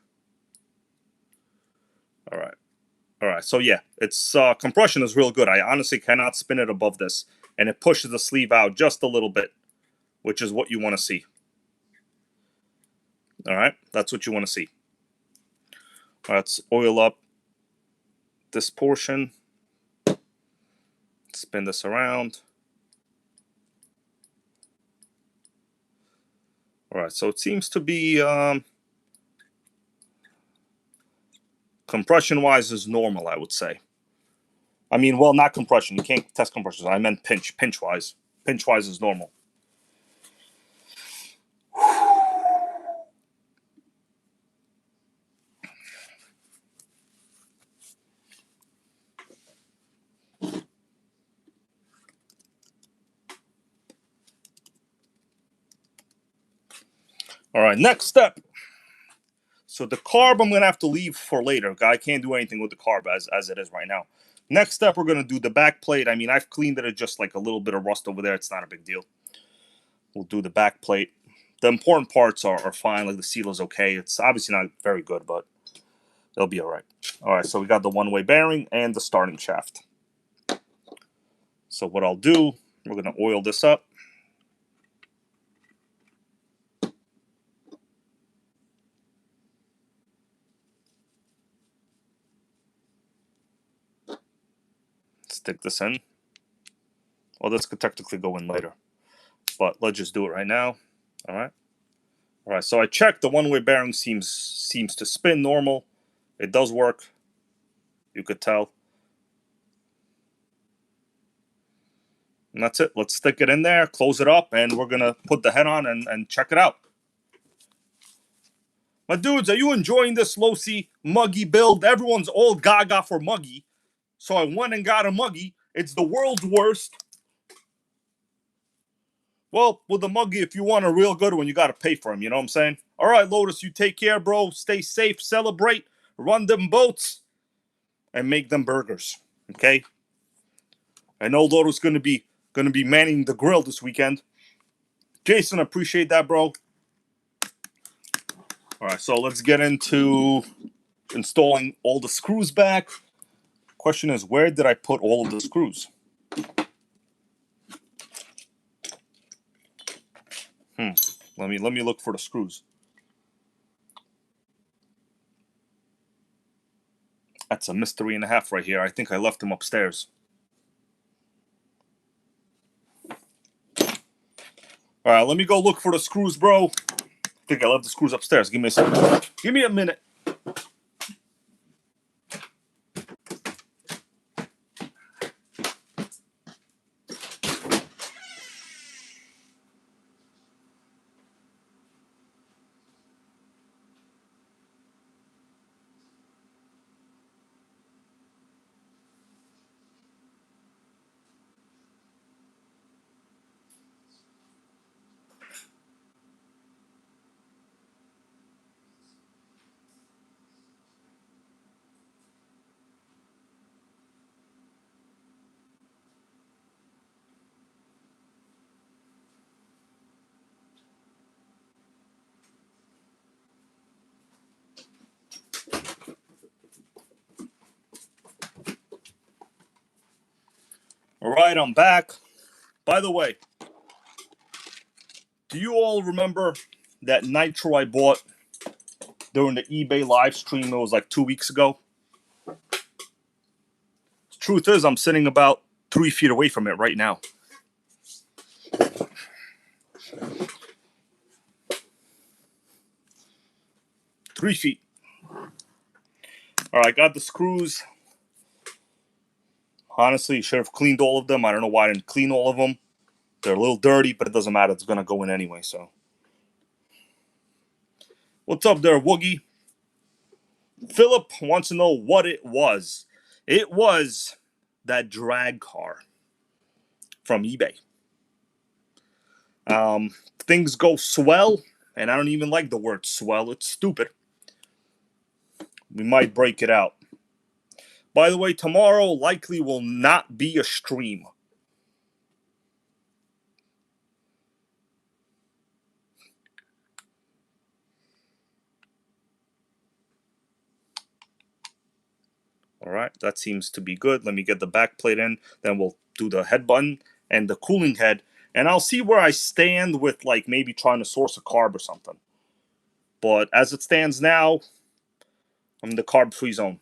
All right. All right, so yeah, its compression is real good. I honestly cannot spin it above this, and it pushes the sleeve out just a little bit, which is what you want to see. All right, that's what you want to see. All right, let's oil up this portion. Spin this around. All right, so it seems to be compression-wise is normal, I would say. I mean, well, not compression. You can't test compression. I meant pinch. Pinch-wise. Pinch-wise is normal. All right, next step. So the carb I'm going to have to leave for later. I can't do anything with the carb as it is right now. Next step, we're going to do the back plate. I mean, I've cleaned it. Just like a little bit of rust over there. It's not a big deal. We'll do the back plate. The important parts are fine. Like the seal is okay. It's obviously not very good, but it'll be all right. All right, so we got the one-way bearing and the starting shaft. So what I'll do, we're going to oil this up. stick this in. Well, this could technically go in later, but let's just do it right now. All right. All right. So I checked. The one-way bearing seems to spin normal. It does work. You could tell. And that's it. Let's stick it in there, close it up, and we're gonna put the head on and check it out. My dudes, are you enjoying this LOSI Muggy build? Everyone's all gaga for Muggy, so I went and got a Muggy. It's the world's worst. Well, with the Muggy, if you want a real good one, you got to pay for him. You know what I'm saying? All right, Lotus, you take care, bro. Stay safe, celebrate, run them boats, and make them burgers. Okay? I know Lotus gonna be manning the grill this weekend. Jason, appreciate that, bro. All right, so let's get into installing all the screws back. Question is, where did I put all of the screws? Let me look for the screws. That's a mystery and a half right here. I think I left them upstairs. All right, let me go look for the screws, bro. I think I left the screws upstairs. Give me a second. Give me a minute. All right, I'm back. By the way, do you all remember that Nitro I bought during the eBay live stream? It was like 2 weeks ago. Truth is, I'm sitting about 3 feet away from it right now. 3 feet. All right, got the screws. Honestly, should have cleaned all of them. I don't know why I didn't clean all of them. They're a little dirty, but it doesn't matter. It's going to go in anyway, so. What's up there, Woogie? Philip wants to know what it was. It was that drag car from eBay. Things go swell, and I don't even like the word swell. It's stupid. We might break it out. By the way, tomorrow likely will not be a stream. All right, that seems to be good. Let me get the back plate in. Then we'll do the head button and the cooling head. And I'll see where I stand with, like, maybe trying to source a carb or something. But as it stands now, I'm in the carb-free zone.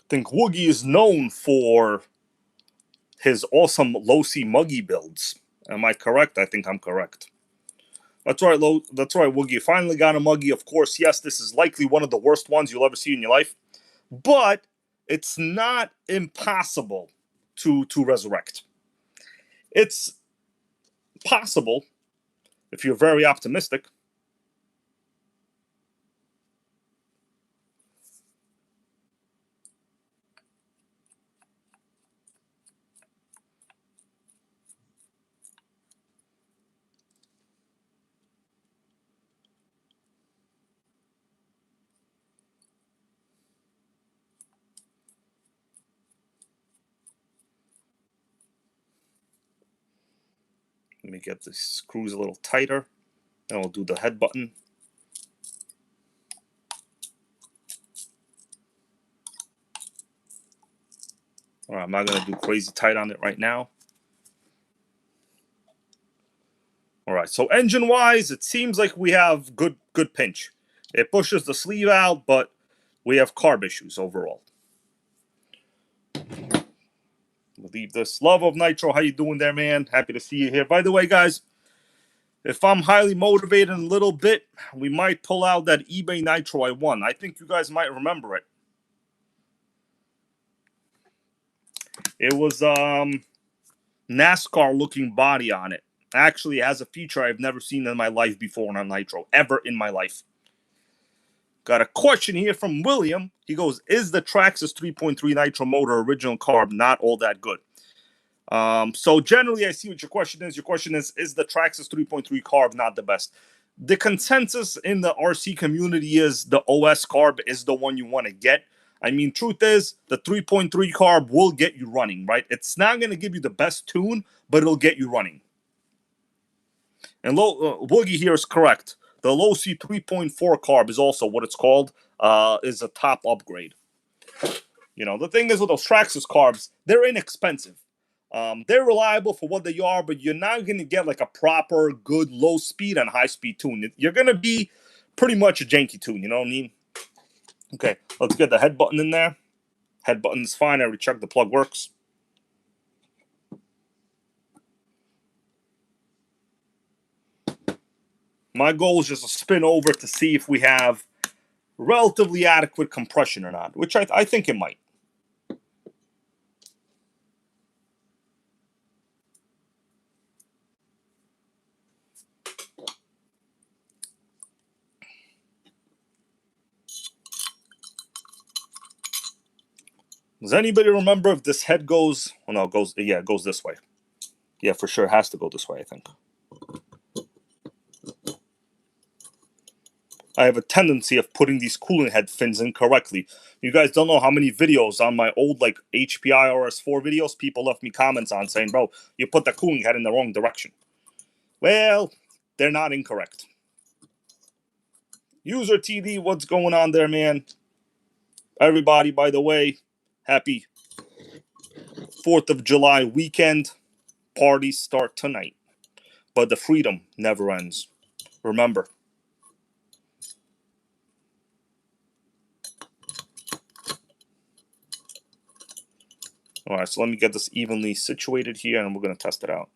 I think Woogie is known for his awesome LOSI Muggy builds. Am I correct? I think I'm correct. That's right, That's right, Woogie. You finally got a Muggy. Of course, yes, this is likely one of the worst ones you'll ever see in your life. But it's not impossible to resurrect. It's possible if you're very optimistic. Let me get the screws a little tighter. And we'll do the head button. All right, I'm not going to do crazy tight on it right now. All right, so engine-wise, it seems like we have good pinch. It pushes the sleeve out, but we have carb issues overall. We'll leave this. Love of Nitro, how you doing there, man? Happy to see you here. By the way, guys, if I'm highly motivated in a little bit, we might pull out that eBay Nitro I won. I think you guys might remember it. It was NASCAR-looking body on it. Actually, it has a feature I've never seen in my life before on Nitro, ever in my life. Got a question here from William. He goes, is the Traxxas 3.3 Nitro motor original carb not all that good? So generally, I see what your question is. Your question is the Traxxas 3.3 carb not the best? The consensus in the RC community is the OS carb is the one you want to get. I mean, truth is, the 3.3 carb will get you running, right? It's not going to give you the best tune, but it'll get you running. And Woogie here is correct. The LOSI 3.4 carb is also what it's called, is a top upgrade. You know, the thing is with those Traxxas carbs, they're inexpensive. They're reliable for what they are, but you're not going to get like a proper, good, low speed and high speed tune. You're going to be pretty much a janky tune, you know what I mean? Okay, let's get the head button in there. Head button is fine. I already checked the plug works. My goal is just to spin over to see if we have relatively adequate compression or not, which I think it might. Does anybody remember if this head goes? Oh no, it goes. Yeah, it goes this way. Yeah, for sure, it has to go this way, I think. I have a tendency of putting these cooling head fins in correctly. You guys don't know how many videos on my old like HPI RS4 videos people left me comments on saying, bro, you put the cooling head in the wrong direction. Well, they're not incorrect. User TD, what's going on there, man? Everybody, by the way, happy 4th of July weekend. Parties start tonight. But the freedom never ends. Remember. All right, so let me get this evenly situated here, and we're going to test it out.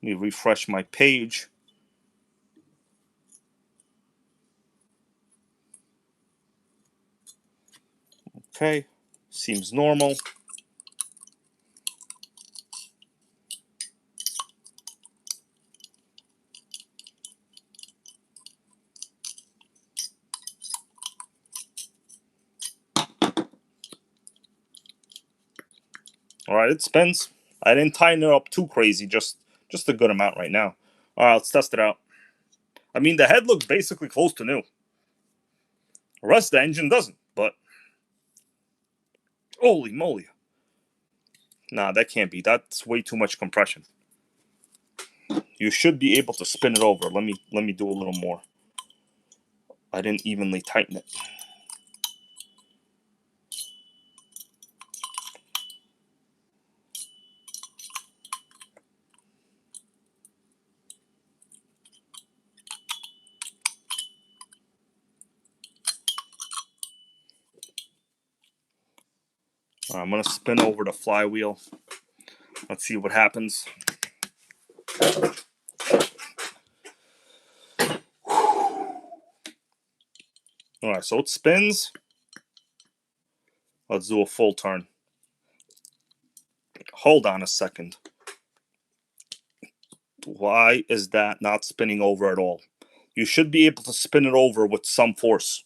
Let me refresh my page. Okay, seems normal. All right, it spins. I didn't tighten it up too crazy, just a good amount right now. All right, let's test it out. I mean, the head looks basically close to new. The rest of the engine doesn't, but holy moly. Nah, that can't be. That's way too much compression. You should be able to spin it over. Let me do a little more. I didn't evenly tighten it. All right, I'm gonna spin over the flywheel. Let's see what happens. All right, so it spins. Let's do a full turn. Hold on a second. Why is that not spinning over at all? You should be able to spin it over with some force.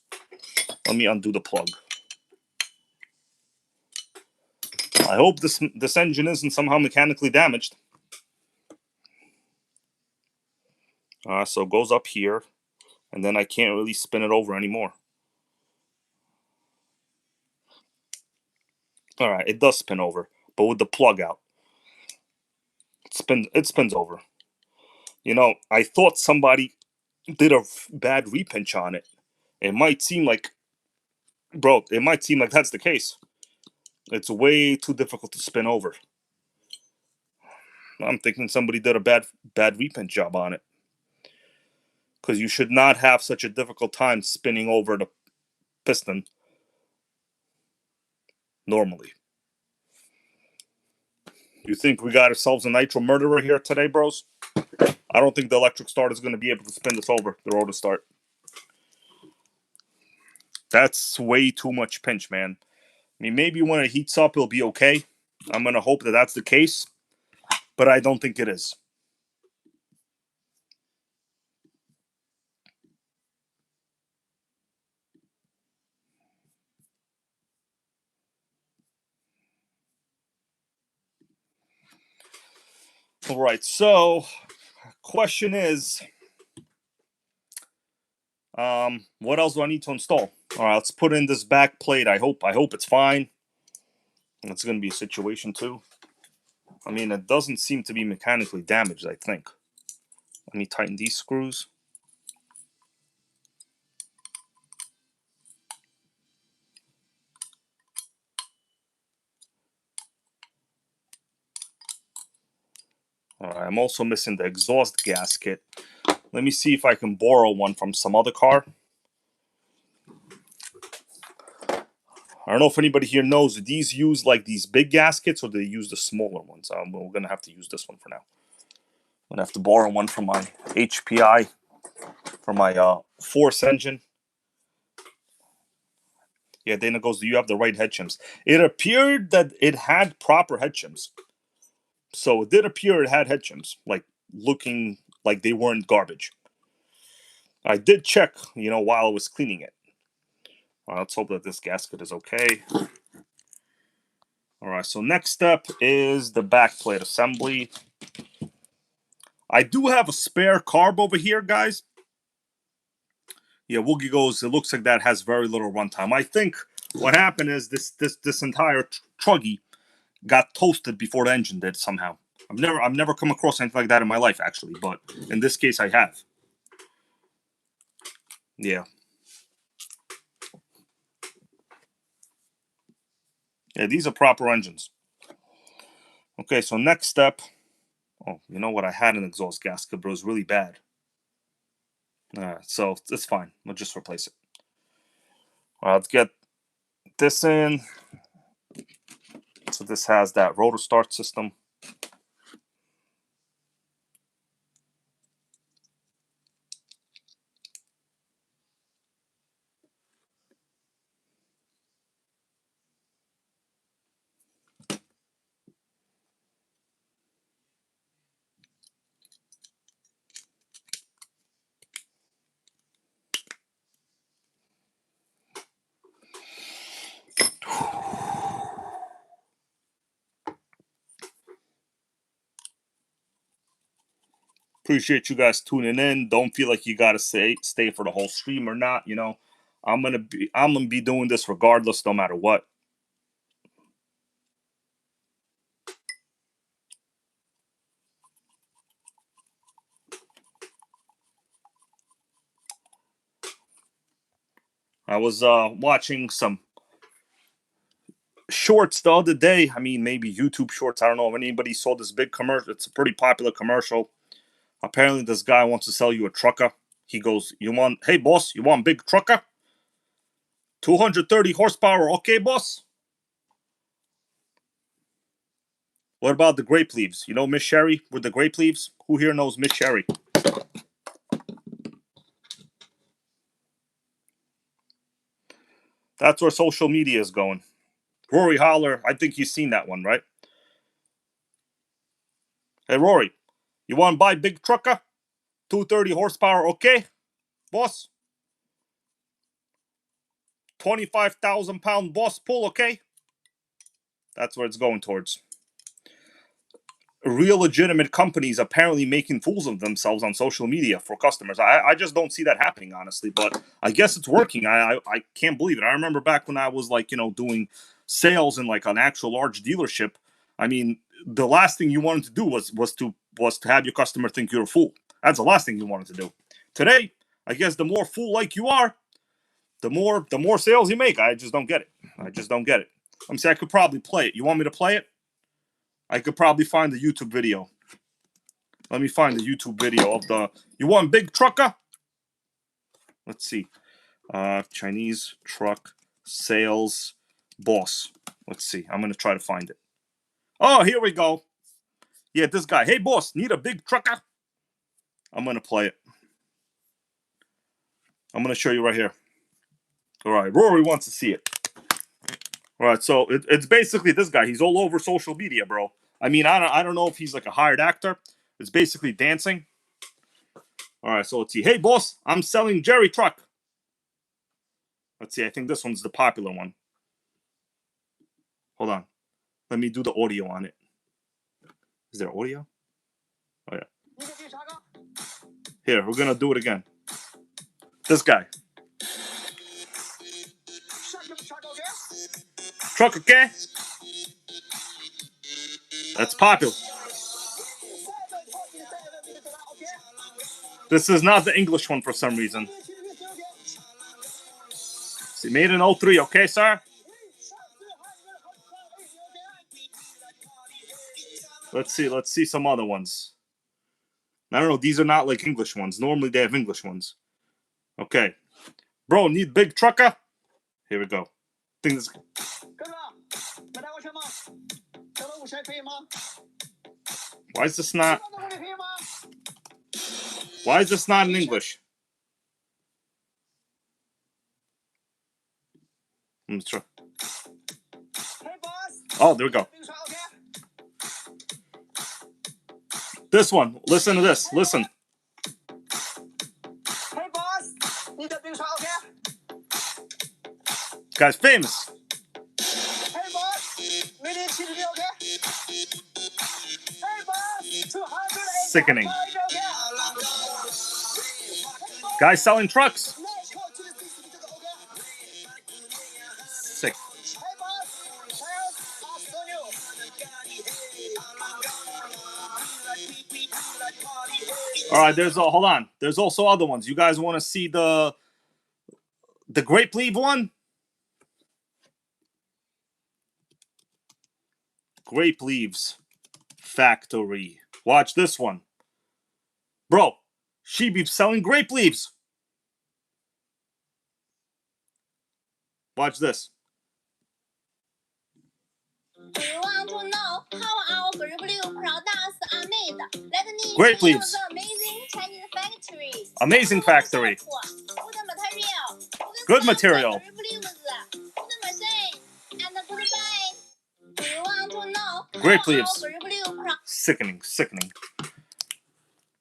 Let me undo the plug. I hope this engine isn't somehow mechanically damaged. So it goes up here, and then I can't really spin it over anymore. All right, it does spin over, but with the plug out. It spins over. You know, I thought somebody did a bad repinch on it. It might seem like Bro, it might seem like that's the case. It's way too difficult to spin over. I'm thinking somebody did a bad repaint job on it. Because you should not have such a difficult time spinning over the piston normally. You think we got ourselves a nitro murderer here today, bros? I don't think the electric start is going to be able to spin this over, the rotor start. That's way too much pinch, man. I mean, maybe when it heats up, it'll be okay. I'm going to hope that that's the case, but I don't think it is. All right, so question is, what else do I need to install? All right, let's put in this back plate. I hope it's fine. It's going to be a situation too. I mean, it doesn't seem to be mechanically damaged, I think. Let me tighten these screws. All right, I'm also missing the exhaust gasket. Let me see if I can borrow one from some other car. I don't know if anybody here knows, do these use like these big gaskets or do they use the smaller ones? We're going to have to use this one for now. I'm going to have to borrow one from my HPI, for my Force engine. Yeah, Dana goes, do you have the right head shims? It appeared that it had proper head shims. So it did appear it had head shims, like looking like they weren't garbage. I did check, while I was cleaning it. Let's hope that this gasket is okay. All right, so next step is the backplate assembly. I do have a spare carb over here, guys. Yeah, Woogie goes, it looks like that has very little runtime. I think what happened is this entire truggy got toasted before the engine did somehow. I've never come across anything like that in my life, actually, but in this case I have. Yeah. Yeah, these are proper engines. Okay, so next step. Oh, you know what? I had an exhaust gasket, but it was really bad. So it's fine. We'll just replace it. Let's get this in. So this has that rotor start system. Appreciate you guys tuning in. Don't feel like you gotta stay for the whole stream or not. I'm gonna be doing this regardless, no matter what. I was watching some shorts the other day. I mean, maybe YouTube shorts. I don't know if anybody saw this big commercial. It's a pretty popular commercial. Apparently, this guy wants to sell you a trucker. He goes, hey, boss, you want big trucker? 230 horsepower, okay, boss? What about the grape leaves? You know Miss Sherry with the grape leaves? Who here knows Miss Sherry? That's where social media is going. Rory Holler, I think you've seen that one, right? Hey, Rory, you want to buy big trucker? 230 horsepower, okay, boss? 25,000 pound boss pull, okay? That's where it's going towards. Real legitimate companies apparently making fools of themselves on social media for customers. I just don't see that happening, honestly, but I guess it's working. I can't believe it. I remember back when I was doing sales in like an actual large dealership. I mean, the last thing you wanted to do was to have your customer think you're a fool. That's the last thing you wanted to do. Today, I guess the more fool like you are, The more sales you make, I just don't get it. I just don't get it. Let me see. I could probably play it. You want me to play it? I could probably find the YouTube video. Let me find the YouTube video of the. You want big trucker? Let's see. Chinese truck sales boss. Let's see. I'm gonna try to find it. Oh, here we go. Yeah, this guy. Hey, boss, need a big trucker? I'm gonna play it. I'm gonna show you right here. All right, Rory wants to see it. All right, so it's basically this guy. He's all over social media, bro. I mean, I don't know if he's like a hired actor. It's basically dancing. All right, so let's see. Hey, boss, I'm selling Jerry truck. Let's see. I think this one's the popular one. Hold on. Let me do the audio on it. Is there audio? Oh, yeah. Here, we're going to do it again. This guy. Truck, okay? That's popular. This is not the English one for some reason. See, made in 03, okay, sir? Let's see some other ones. I don't know, these are not like English ones. Normally they have English ones. Okay. Bro, need big trucker? Here we go. I think this... Why is this not... Why is this not in English? Let's try. Oh, there we go. This one. Listen to this. Listen. Hey, boss. Need a big truck, okay? Guy's famous. Hey, boss. Minute TV, okay? Hey, boss. 200. Sickening. Guy selling trucks. Sick. All right, hold on. There's also other ones. You guys want to see the grape leaf one? Grape leaves factory. Watch this one. Bro, she be selling grape leaves. Watch this. Do you want to know how our grape leaf products are made? Let me grape leaves. The amazing Chinese factory. Amazing factory. Good material. Good material. Do you want to know grape leaves. Sickening, sickening.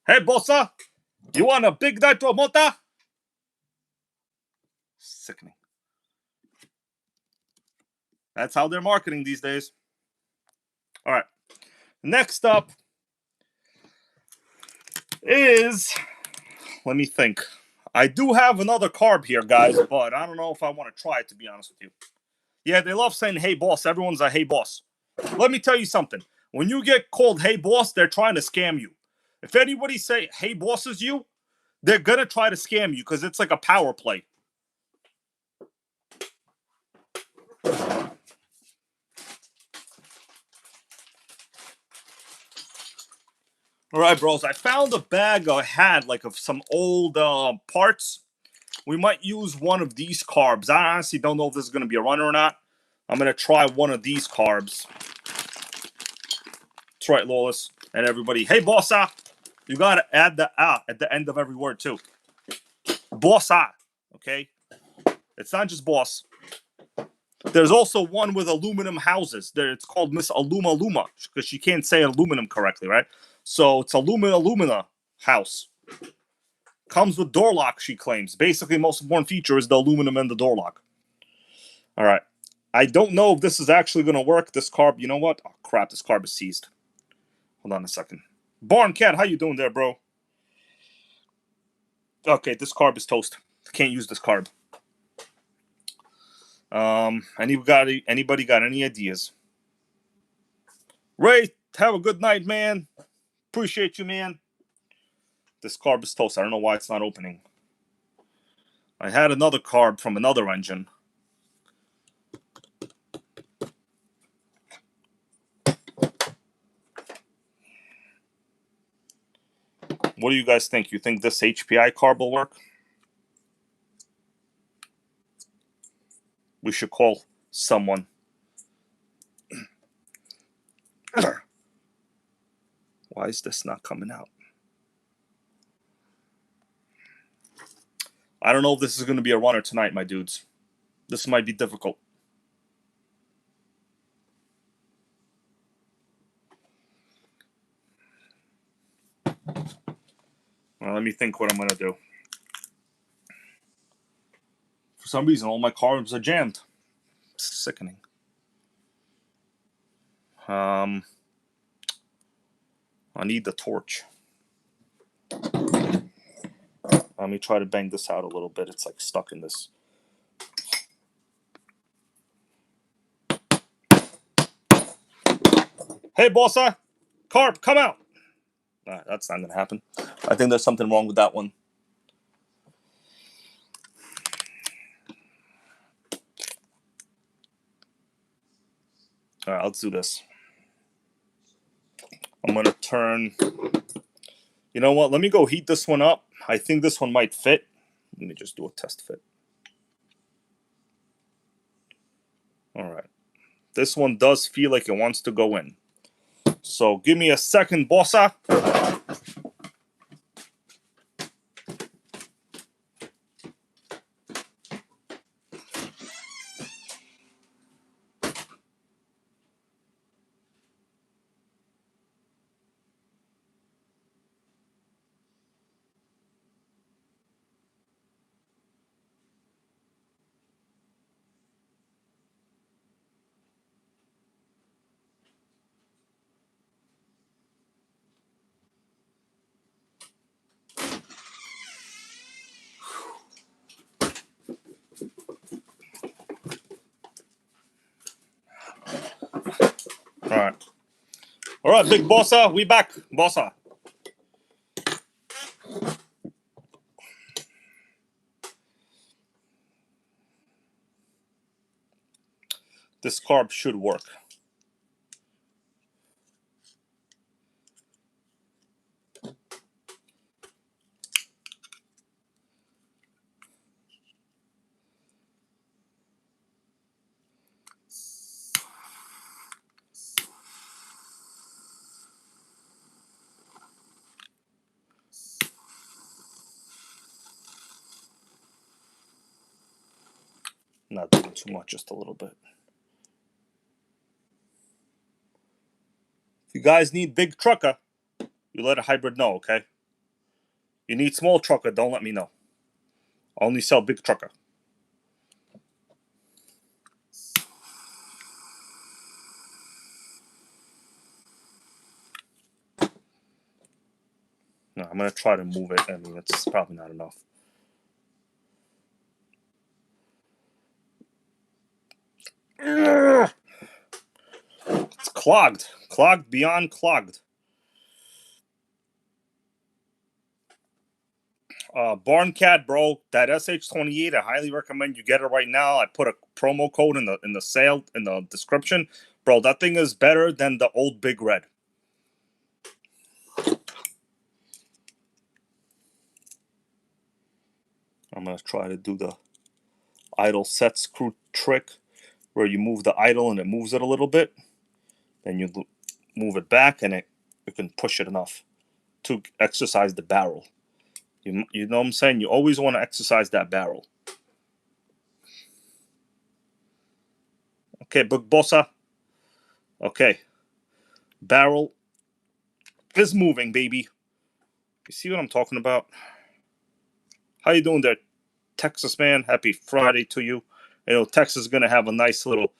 Hey, bossa, you want a big Nitro motor? Sickening. That's how they're marketing these days. All right. Next up is, let me think. I do have another carb here, guys, but I don't know if I want to try it, to be honest with you. Yeah, they love saying, hey, boss. Everyone's a hey, boss. Let me tell you something. When you get called hey, boss, they're trying to scam you. If anybody say hey, boss is you, they're going to try to scam you because it's like a power play. All right, bros. I found a bag I had like of some old parts. We might use one of these carbs. I honestly don't know if this is going to be a runner or not. I'm going to try one of these carbs. That's right, Lawless. And everybody. Hey, bossa. You got to add the ah at the end of every word, too. Bossa. Okay? It's not just boss. There's also one with aluminum houses. It's called Miss Aluma because she can't say aluminum correctly, right? So it's Alumina house. Comes with door lock, she claims. Basically, most important feature is the aluminum and the door lock. All right. I don't know if this is actually going to work. This carb, you know what? Oh, crap. This carb is seized. Hold on a second. Barn Cat, how you doing there, bro? Okay, this carb is toast. Can't use this carb. Anybody got any ideas? Ray, have a good night, man. Appreciate you, man. This carb is toast. I don't know why it's not opening. I had another carb from another engine. What do you guys think? You think this HPI carb will work? We should call someone. Why is this not coming out? I don't know if this is going to be a runner tonight, my dudes. This might be difficult. Well, let me think what I'm going to do. For some reason, all my carbs are jammed. It's sickening. I need the torch. Let me try to bang this out a little bit. It's like stuck in this. Hey, bossa! Carb, come out! That's not going to happen. I think there's something wrong with that one. All right, let's do this. I'm going to turn... You know what? Let me go heat this one up. I think this one might fit. Let me just do a test fit. All right. This one does feel like it wants to go in. So give me a second, bossa. All right, big bossa, we back, bossa. This carb should work. Not doing too much, just a little bit. If you guys need big trucker, you let a hybrid know, okay? You need small trucker, don't let me know. I only sell big trucker. No, I'm going to try to move it. I mean, it's probably not enough. It's clogged. Clogged beyond clogged. Barn Cat, bro, that SH28, I highly recommend you get it right now. I put a promo code in the sale in the description. Bro, that thing is better than the old Big Red. I'm going to try to do the idle set screw trick where you move the idle and it moves it a little bit. Then you move it back and you can push it enough to exercise the barrel. You know what I'm saying? You always want to exercise that barrel. Okay, big bossa. Okay. Barrel is moving, baby. You see what I'm talking about? How you doing there, Texas man? Happy Friday to you. You know, Texas is going to have a nice little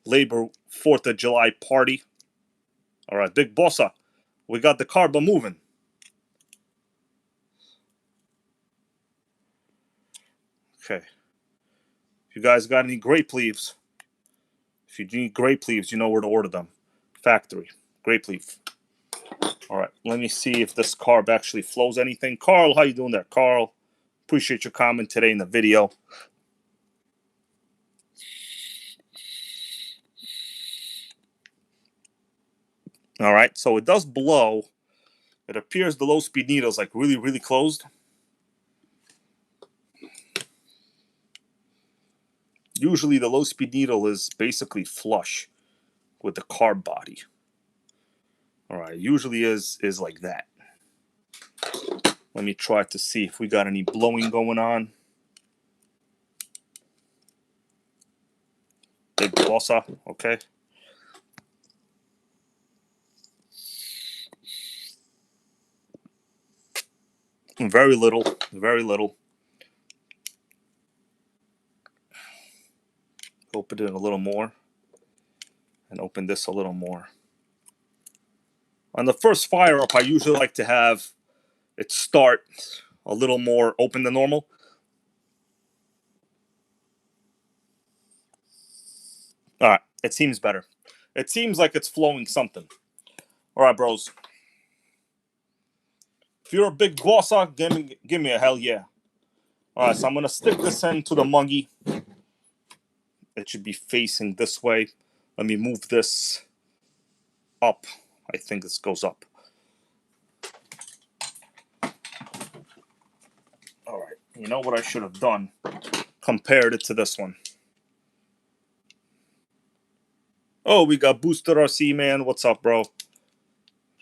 Labor 4th of July party. All right, big bossa. We got the carbo moving. Okay. If you guys got any grape leaves, if you need grape leaves, you know where to order them. Factory. Grape leaf. All right, let me see if this carb actually flows anything. Carl, how you doing there? Carl, Appreciate your comment today in the video. All right, so it does blow. It appears the low speed needle is like really, really closed. Usually the low speed needle is basically flush with the carb body. All right, usually is like that. Let me try to see if we got any blowing going on. Big bossa, okay. Very little, very little. Open it a little more. And open this a little more. On the first fire up, I usually like to have it start a little more open than normal. All right, it seems better. It seems like it's flowing something. All right, bros. If you're a big bossa, give me a hell yeah. All right, so I'm gonna stick this into the muggy. It should be facing this way. Let me move this up. I think this goes up. All right, you know what I should have done? Compared it to this one. Oh, we got Booster RC, man. What's up, bro?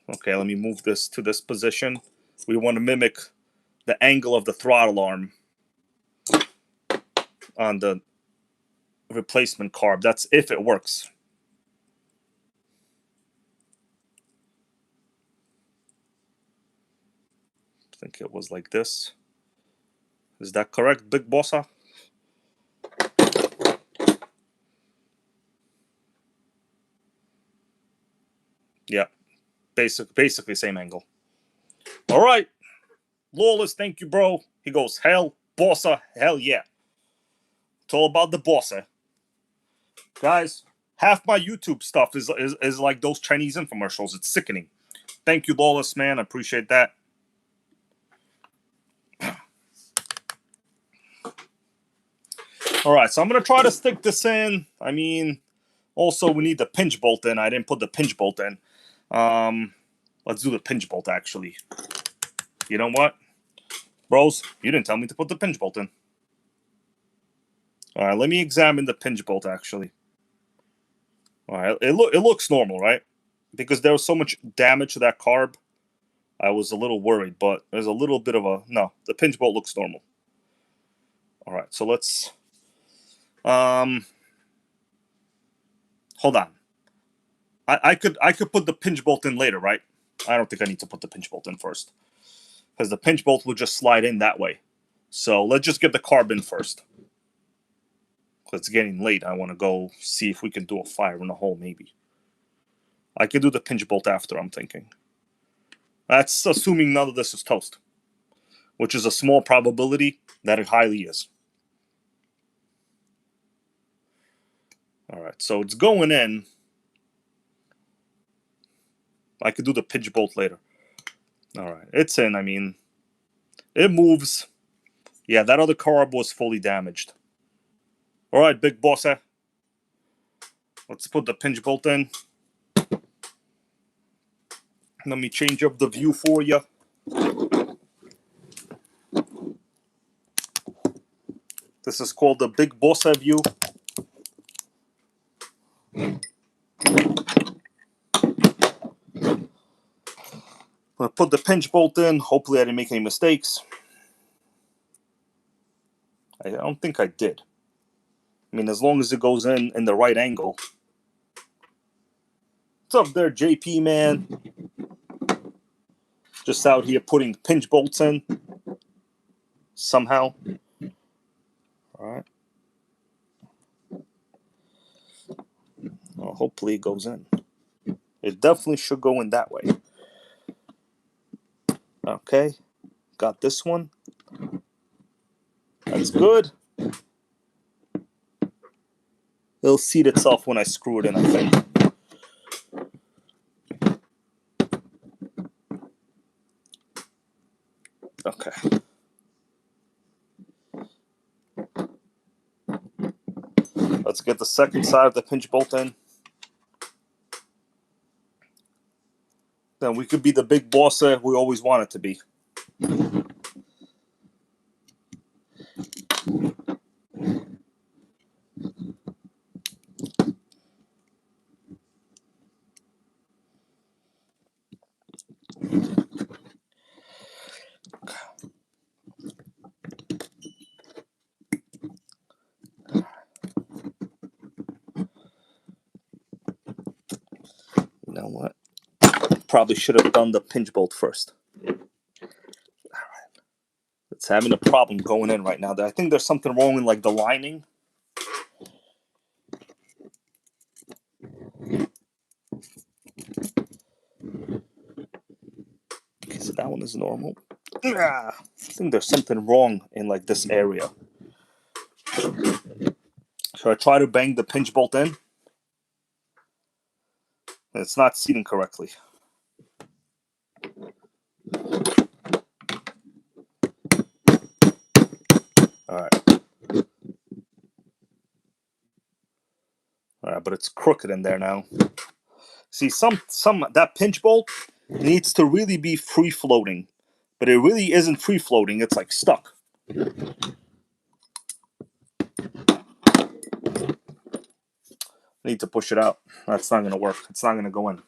Okay, let me move this to this position. We want to mimic the angle of the throttle arm on the replacement carb. That's if it works. I think it was like this. Is that correct, Big Bossa? Yeah, basically same angle. All right, Lawless, thank you, bro. He goes, hell, Bossa, hell yeah. It's all about the Bossa. Guys, half my YouTube stuff is like those Chinese infomercials. It's sickening. Thank you, Lawless, man. I appreciate that. All right, so I'm going to try to stick this in. I mean, also, we need the pinch bolt in. I didn't put the pinch bolt in. Let's do the pinch bolt, actually. You know what? Bros, you didn't tell me to put the pinch bolt in. All right, let me examine the pinch bolt, actually. All right, it looks normal, right? Because there was so much damage to that carb, I was a little worried, but there's a little bit of a... No, the pinch bolt looks normal. All right, so let's... Hold on. I could put the pinch bolt in later, right? I don't think I need to put the pinch bolt in first. Because the pinch bolt will just slide in that way. So let's just get the carb in first. It's getting late. I want to go see if we can do a fire in the hole, maybe. I could do the pinch bolt after, I'm thinking. That's assuming none of this is toast. Which is a small probability that it highly is. Alright, so it's going in. I could do the pinch bolt later. Alright, it's in, I mean. It moves. Yeah, that other carb was fully damaged. Alright, Big Bossa. Let's put the pinch bolt in. Let me change up the view for you. This is called the Big Bossa view. I'm going to put the pinch bolt in. Hopefully I didn't make any mistakes. I don't think I did. I mean, as long as it goes in the right angle. What's up there, JP, man? Just out here putting pinch bolts in. Somehow. Alright. Well, hopefully it goes in. It definitely should go in that way. Okay. Got this one. That's good. It'll seat itself when I screw it in, I think. Okay. Let's get the second side of the pinch bolt in. Then we could be the big boss that we always wanted to be. You know what? Probably should have done the pinch bolt first. Alright. It's having a problem going in right now. I think there's something wrong in like the lining. Okay, so that one is normal. I think there's something wrong in like this area. So I try to bang the pinch bolt in. And it's not seating correctly. Alright. Alright, but it's crooked in there now. See, some that pinch bolt needs to really be free floating. But it really isn't free floating, it's like stuck. I need to push it out. That's not gonna work. It's not gonna go in.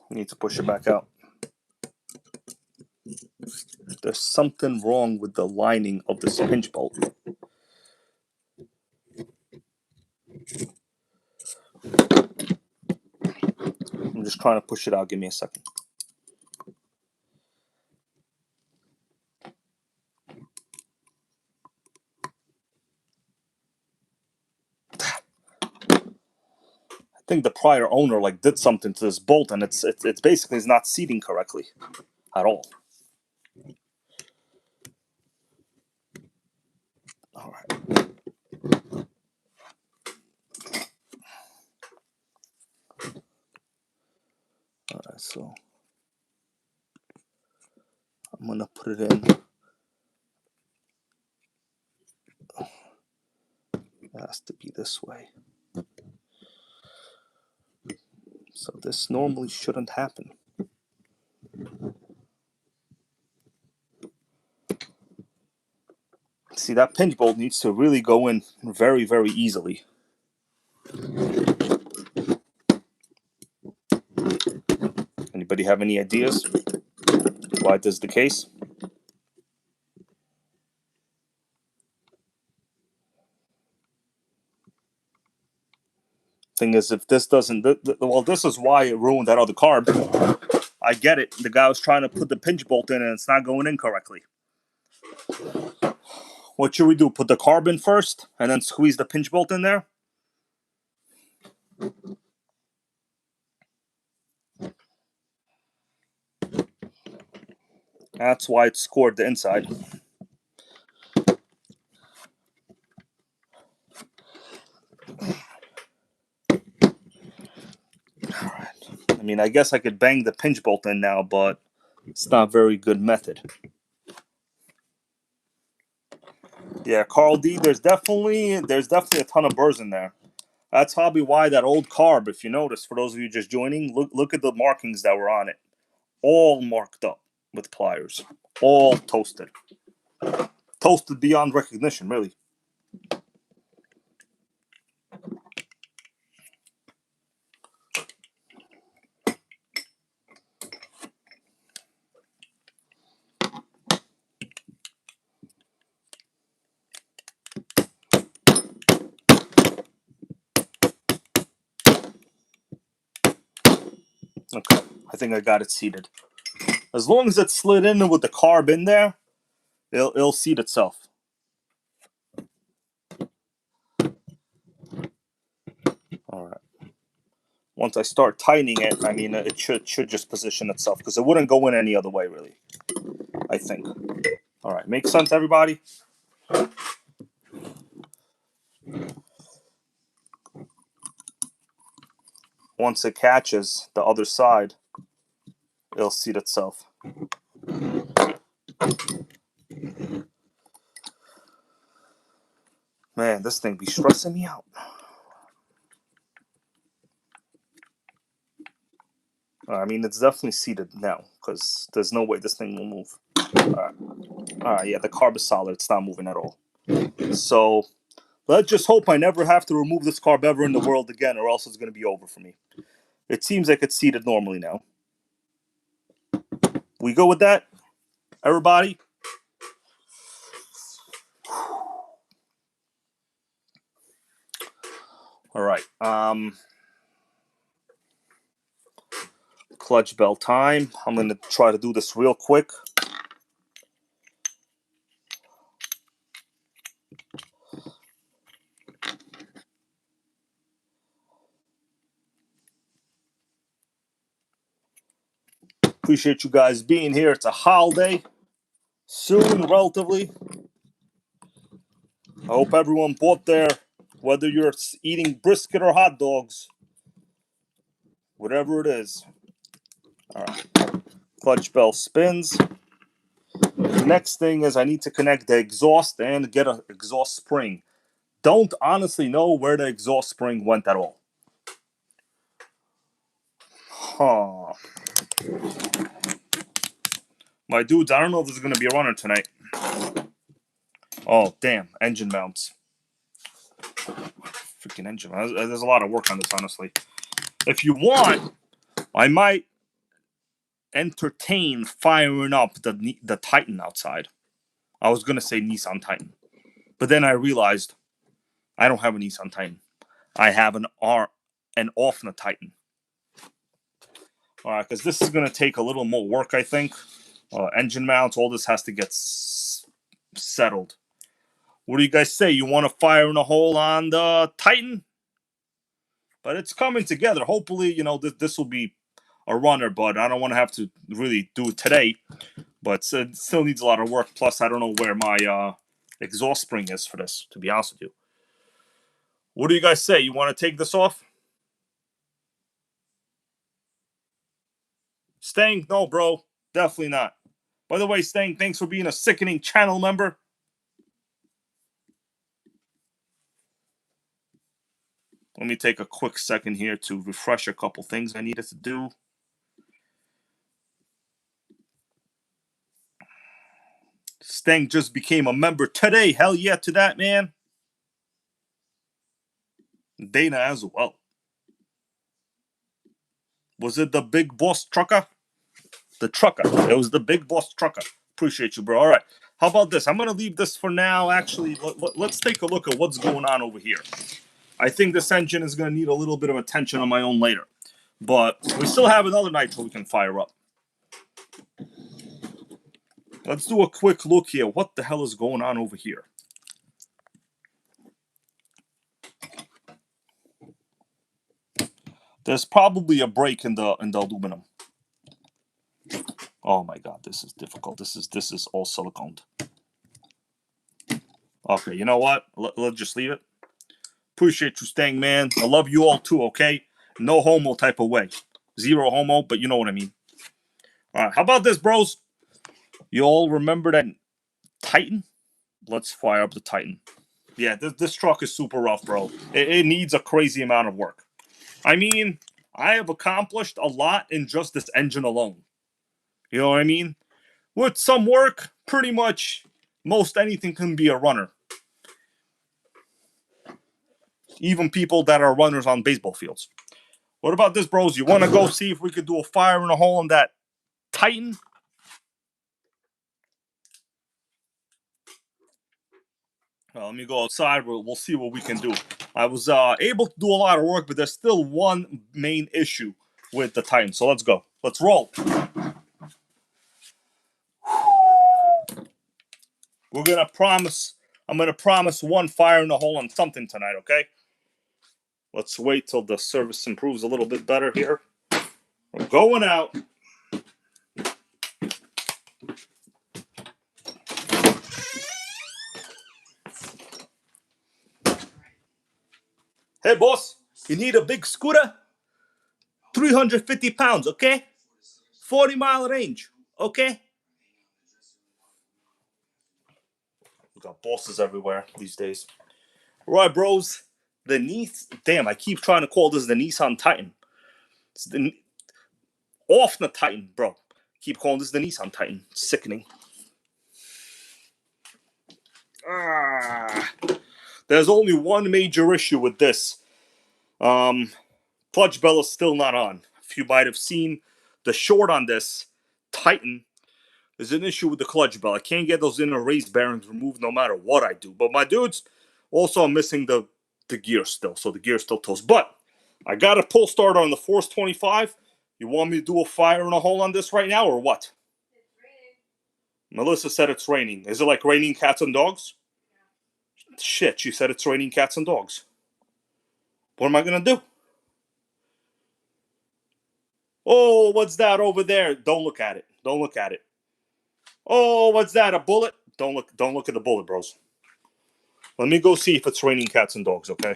I need to push it back out. There's something wrong with the lining of this pinch bolt. I'm just trying to push it out. Give me a second. I think the prior owner like did something to this bolt, and it's basically it's not seating correctly at all. All right. All right. So I'm gonna put it in. It has to be this way. So this normally shouldn't happen. See, that pinch bolt needs to really go in very, very easily. Anybody have any ideas why this is the case? Thing is, if this doesn't, well, this is why it ruined that other carb. I get it. The guy was trying to put the pinch bolt in and it's not going in correctly. What should we do? Put the carb in first and then squeeze the pinch bolt in there? That's why it scored the inside. Alright. I mean, I guess I could bang the pinch bolt in now, but it's not a very good method. Yeah, Carl D, there's definitely a ton of burrs in there. That's probably why that old carb, if you notice, for those of you just joining, look at the markings that were on it. All marked up with pliers. All toasted. Toasted beyond recognition, really. Okay, I think I got it seated. As long as it's slid in with the carb in there, it'll seat itself. All right. Once I start tightening it, I mean, it should just position itself because it wouldn't go in any other way, really. I think. All right, makes sense, everybody? once it catches the other side, it'll seat itself. Man, this thing be stressing me out. I mean, it's definitely seated now because there's no way this thing will move. All right, yeah, the carb is solid. It's not moving at all. So let's just hope I never have to remove this carb ever in the world again, or else it's going to be over for me. It seems like it's seated normally now. We go with that, everybody? All right. Clutch bell time. I'm going to try to do this real quick. Appreciate you guys being here. It's a holiday. Soon, relatively. I hope everyone bought their, whether you're eating brisket or hot dogs, whatever it is. All right. Clutch bell spins. The next thing is I need to connect the exhaust and get an exhaust spring. Don't honestly know where the exhaust spring went at all. Huh. My dudes, I don't know if this is going to be a runner tonight. Oh, damn. Engine mounts. Freaking engine mounts. There's a lot of work on this, honestly. If you want, I might entertain firing up the Titan outside. I was going to say Nissan Titan. But then I realized I don't have a Nissan Titan. I have an Offna Titan. All right, because this is going to take a little more work, I think. Engine mounts, all this has to get settled. What do you guys say? You want to fire in a hole on the Titan? But it's coming together. Hopefully, you know, this will be a runner, but I don't want to have to really do it today. But it still needs a lot of work. Plus, I don't know where my exhaust spring is for this, to be honest with you. What do you guys say? You want to take this off? Stang? No, bro. Definitely not. By the way, Stang, thanks for being a sickening channel member. Let me take a quick second here to refresh a couple things I needed to do. Stang just became a member today. Hell yeah to that, man. Dana as well. Was it the big boss trucker? The trucker. It was the big boss trucker. Appreciate you, bro. All right. How about this? I'm going to leave this for now. Actually, let's take a look at what's going on over here. I think this engine is going to need a little bit of attention on my own later. But we still have another Nitro we can fire up. Let's do a quick look here. What the hell is going on over here? There's probably a break in the aluminum. Oh my god, this is difficult. This is all siliconed. Okay, you know what? Let's just leave it. Appreciate you staying, man. I love you all too, okay? No homo type of way. Zero homo, but you know what I mean. All right, how about this, bros? You all remember that Titan? Let's fire up the Titan. Yeah, this truck is super rough, bro. It needs a crazy amount of work. I mean, I have accomplished a lot in just this engine alone. You know what I mean? With some work, pretty much most anything can be a runner. Even people that are runners on baseball fields. What about this, bros? You want to go see if we could do a fire in a hole in that Titan? Well, let me go outside. We'll see what we can do. I was able to do a lot of work, but there's still one main issue with the Titan. So let's go. Let's roll. We're gonna promise. I'm gonna promise one fire in the hole on something tonight. Okay. Let's wait till the service improves a little bit better here. We're going out. Hey, boss. You need a big scooter? 350 pounds, okay? 40-mile range, okay? We got bosses everywhere these days. All right, bros. Damn, I keep trying to call this the Nissan Titan. It's the off the Titan, bro. Keep calling this the Nissan Titan. Sickening. There's only one major issue with this. Clutch bell is still not on. If you might have seen the short on this Titan, there's an issue with the clutch bell. I can't get those inner race bearings removed no matter what I do. But my dudes, also I'm missing the gear still, so the gear still toast. But I got a pull start on the Force 25. You want me to do a fire in a hole on this right now or what? It's raining. Melissa said it's raining. Is it like raining cats and dogs? Yeah. Shit, she said it's raining cats and dogs. What am I going to do? Oh, what's that over there? Don't look at it. Don't look at it. Oh, what's that? A bullet? Don't look at the bullet, bros. Let me go see if it's raining cats and dogs, okay?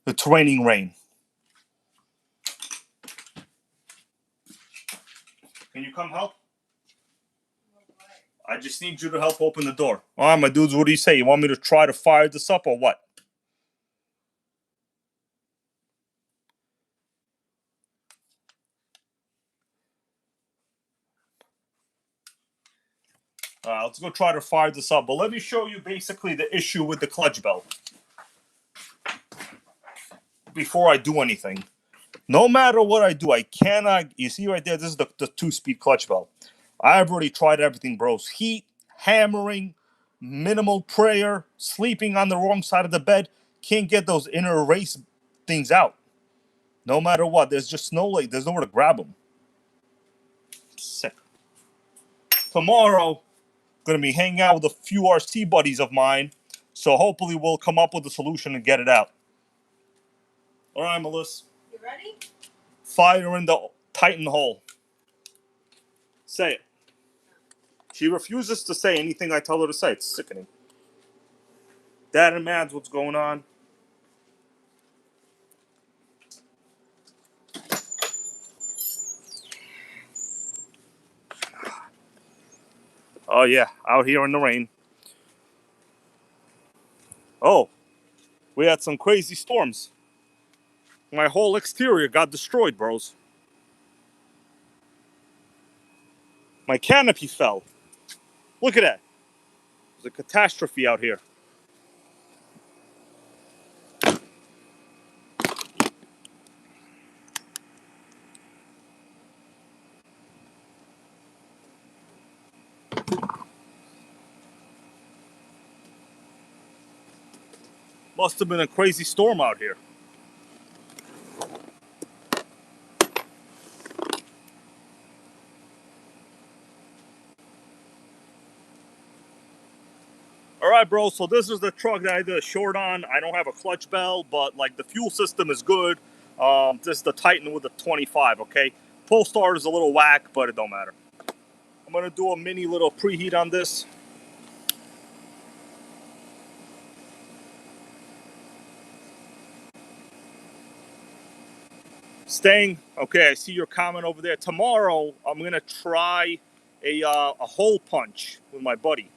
It's raining rain. Can you come help? I just need you to help open the door. All right, my dudes, what do you say? You want me to try to fire this up or what? Let's go try to fire this up. But let me show you basically the issue with the clutch bell before I do anything. No matter what I do, I cannot... You see right there, this is the 2-speed clutch bell. I've already tried everything, bros. Heat, hammering, minimal prayer, sleeping on the wrong side of the bed. Can't get those inner race things out. No matter what, there's just there's nowhere to grab them. Sick. Tomorrow, going to be hanging out with a few RC buddies of mine. So hopefully we'll come up with a solution and get it out. All right, Melissa. You ready? Fire in the Titan hole. Say it. She refuses to say anything I tell her to say. It's sickening. Dad and Mads, what's going on? Oh, yeah. Out here in the rain. Oh. We had some crazy storms. My whole exterior got destroyed, bros. My canopy fell. Look at that. There's a catastrophe out here. Must have been a crazy storm out here. All right, bro, so this is the truck that I did a short on. I don't have a clutch bell, but like the fuel system is good. This is the Titan with the 25, okay? Pull start is a little whack, but it don't matter. I'm gonna do a mini little preheat on this. Staying, okay, I see your comment over there. Tomorrow, I'm gonna try a hole punch with my buddy.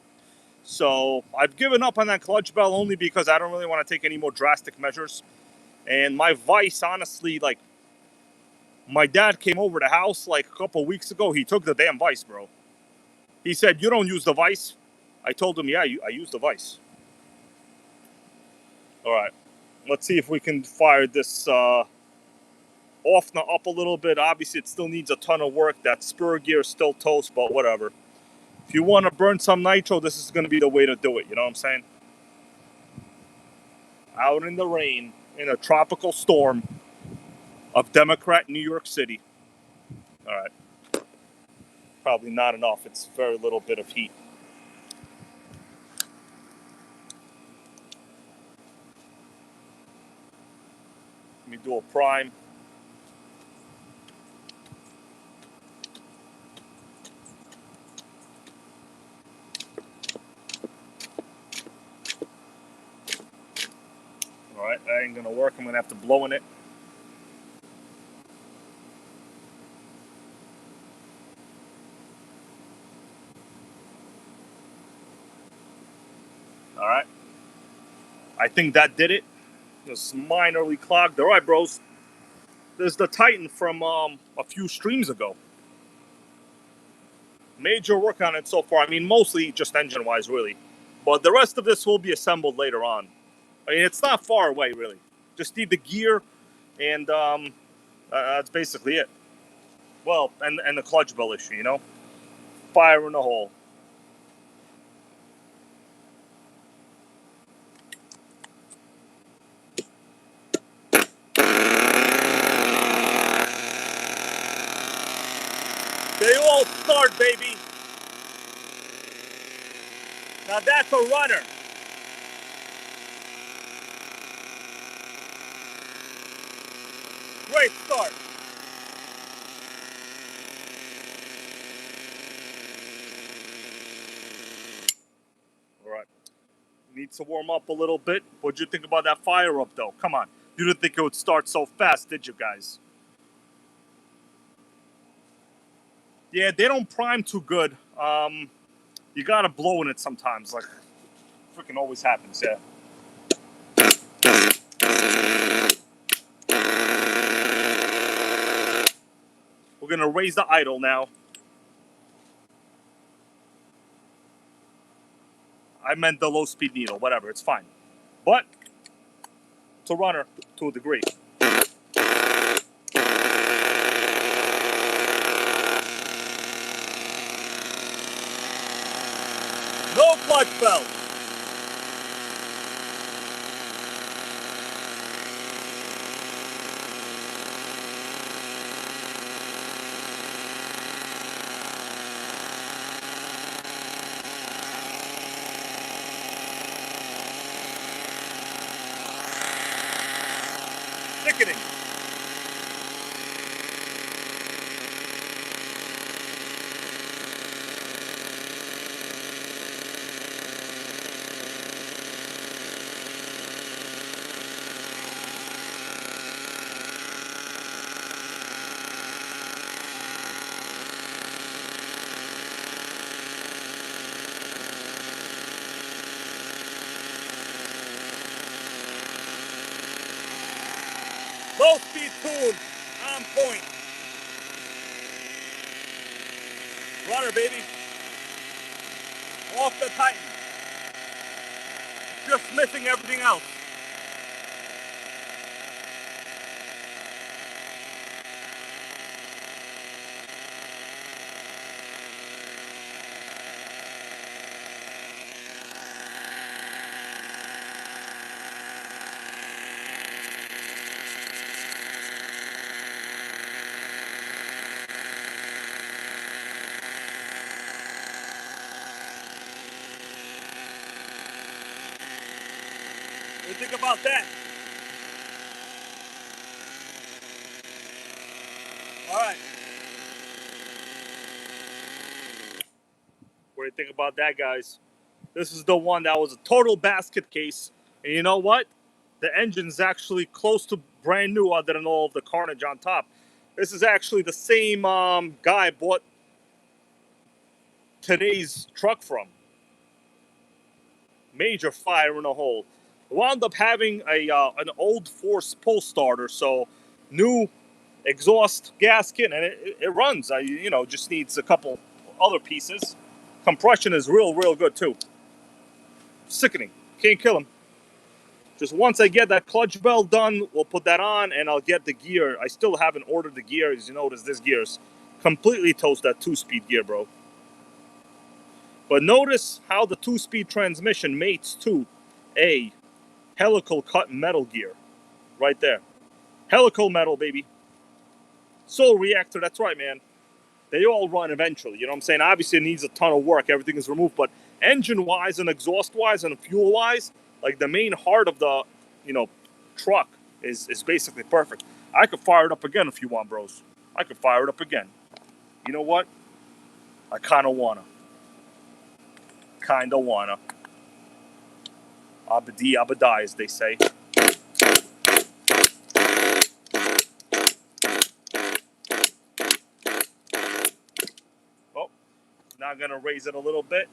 So I've given up on that clutch bell only because I don't really want to take any more drastic measures. And my vice, honestly, like, my dad came over the house like a couple weeks ago. He took the damn vice, bro. He said, you don't use the vice? I told him, yeah, I use the vice. All right. Let's see if we can fire this off and up a little bit. Obviously, it still needs a ton of work. That spur gear is still toast, but whatever. If you want to burn some nitro, this is going to be the way to do it. You know what I'm saying? Out in the rain, in a tropical storm of Democrat New York City. All right. Probably not enough. It's very little bit of heat. Let me do a prime. Alright, that ain't gonna work. I'm gonna have to blow in it. Alright. I think that did it. It's minorly clogged. Alright, bros. There's the Titan from a few streams ago. Major work on it so far. I mean, mostly just engine-wise, really. But the rest of this will be assembled later on. I mean, it's not far away, really. Just need the gear, and that's basically it. Well, and the clutch bell issue, you know? Fire in the hole. They all start, baby. Now that's a runner. Great start. All right. Needs to warm up a little bit. What'd you think about that fire up, though? Come on. You didn't think it would start so fast, did you guys? Yeah, they don't prime too good. You gotta blow in it sometimes. Like, freaking always happens, yeah. We're gonna raise the idle now. I meant the low-speed needle. Whatever, it's fine. But it's a runner to a degree. No clutch belt. Sickening. Low speed tune on point. Runner, baby. Off the Titan. Just missing everything else. What do you think about that? All right. What do you think about that, guys? This is the one that was a total basket case. And you know what? The engine's actually close to brand new other than all of the carnage on top. This is actually the same guy I bought today's truck from. Major fire in the hole. Wound up having an old force pull starter, so new exhaust gasket, and it runs. Just needs a couple other pieces. Compression is real good too. Sickening. Can't kill him. Just once I get that clutch belt done, we'll put that on, and I'll get the gear. I still haven't ordered the gear. As you notice, this gear's completely toast, that 2-speed gear, bro. But notice how the 2-speed transmission mates to a helical cut metal gear. Right there. Helical metal, baby. Soul reactor, that's right, man. They all run eventually, you know what I'm saying? Obviously, it needs a ton of work. Everything is removed. But engine-wise and exhaust-wise and fuel-wise, like the main heart of the, truck, is basically perfect. I could fire it up again if you want, bros. I could fire it up again. You know what? I kind of wanna. Abadi abadai, as they say. Oh, now I'm gonna raise it a little bit.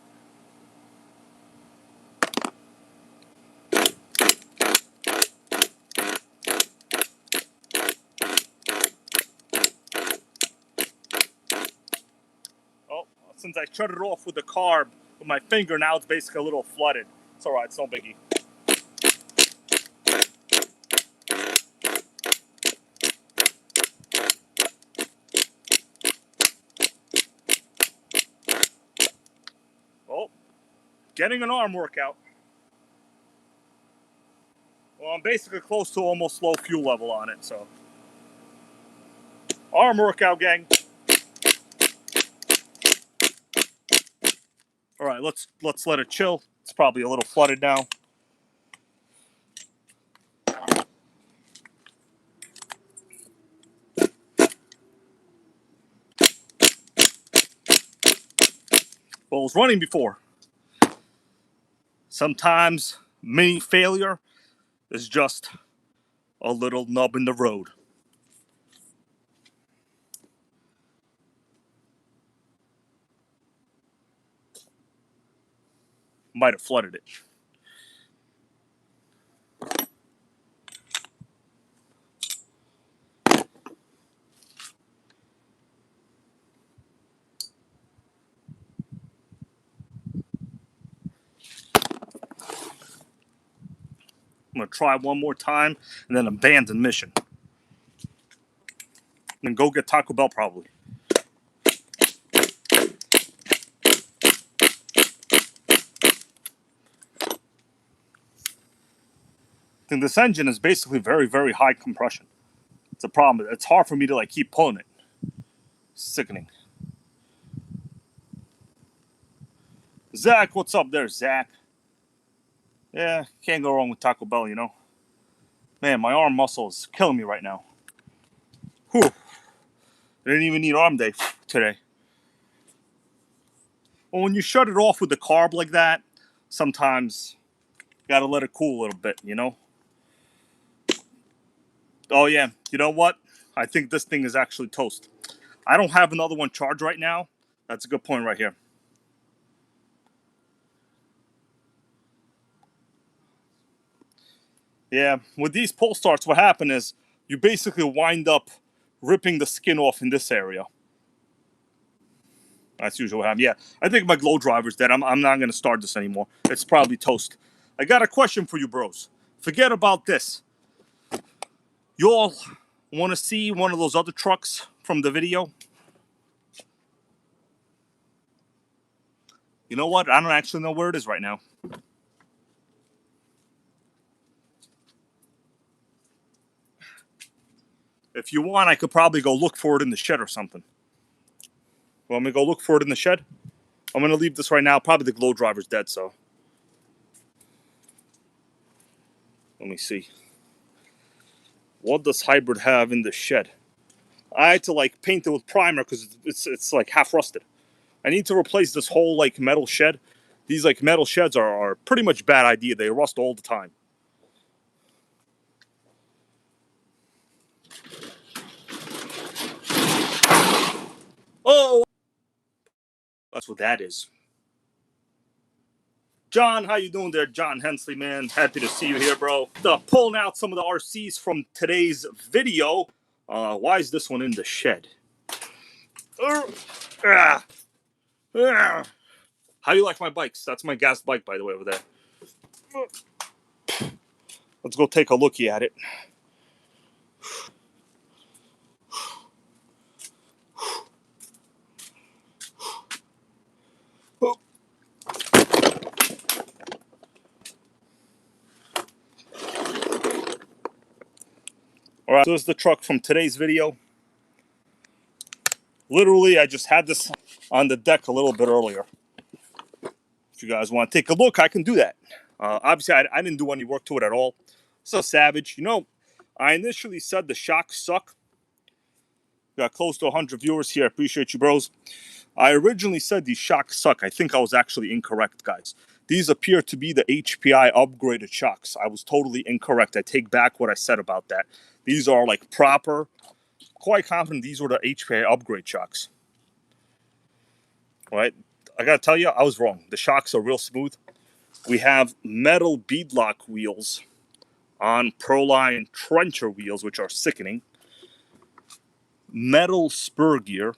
Oh, since I shut it off with the carb with my finger, now it's basically a little flooded. It's alright, it's no biggie. Oh, getting an arm workout. Well, I'm basically close to almost low fuel level on it, so. Arm workout, gang. Alright, let's let it chill. It's probably a little flooded now. Well, it was running before. Sometimes mini failure is just a little nub in the road. Might have flooded it. I'm going to try one more time and then abandon mission. And then go get Taco Bell probably. And this engine is basically very, very high compression. It's a problem. It's hard for me to like keep pulling it. Sickening. Zach, what's up there, Zach? Yeah, can't go wrong with Taco Bell, you know. Man, my arm muscle is killing me right now. Whew. I didn't even need arm day today. Well, when you shut it off with the carb like that, sometimes you gotta let it cool a little bit, you know? Oh yeah, you know what? I think this thing is actually toast. I don't have another one charged right now. That's a good point right here. Yeah, with these pull starts, what happened is you basically wind up ripping the skin off in this area. That's usually what happens. Yeah, I think my glow driver's dead. I'm not going to start this anymore. It's probably toast. I got a question for you, bros. Forget about this. You all want to see one of those other trucks from the video? You know what? I don't actually know where it is right now. If you want, I could probably go look for it in the shed or something. Want me to go look for it in the shed? I'm going to leave this right now. Probably the glow driver's dead, so. Let me see. What does hybrid have in the shed? I had to like paint it with primer because it's like half rusted. I need to replace this whole like metal shed. These like metal sheds are pretty much a bad idea. They rust all the time. Oh, that's what that is. John, how you doing there? John Hensley, man. Happy to see you here, bro. Pulling out some of the RCs from today's video. Why is this one in the shed? How do you like my bikes? That's my gas bike, by the way, over there. Let's go take a lookie at it. Alright, so this is the truck from today's video. Literally, I just had this on the deck a little bit earlier. If you guys want to take a look, I can do that. Obviously, I didn't do any work to it at all. So savage. You know, I initially said the shocks suck. Got close to 100 viewers here. I appreciate you, bros. I originally said these shocks suck. I think I was actually incorrect, guys. These appear to be the HPI upgraded shocks. I was totally incorrect. I take back what I said about that. These are like proper, quite confident these were the HPI upgrade shocks. All right? I gotta tell you, I was wrong. The shocks are real smooth. We have metal beadlock wheels on Proline trencher wheels, which are sickening. Metal spur gear.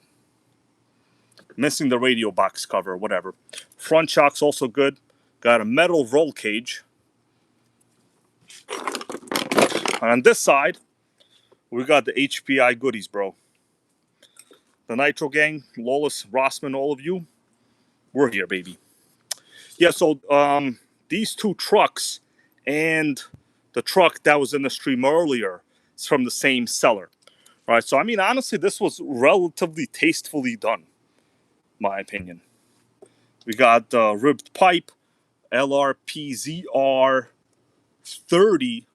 Missing the radio box cover, whatever. Front shocks also good. Got a metal roll cage. And on this side, we got the HPI goodies, bro. The Nitro gang, Lolis, Rossman, all of you, we're here, baby. Yeah, so these two trucks and the truck that was in the stream earlier is from the same seller. All right, so I mean, honestly, this was relatively tastefully done, my opinion. We got ribbed pipe, LRPZR 30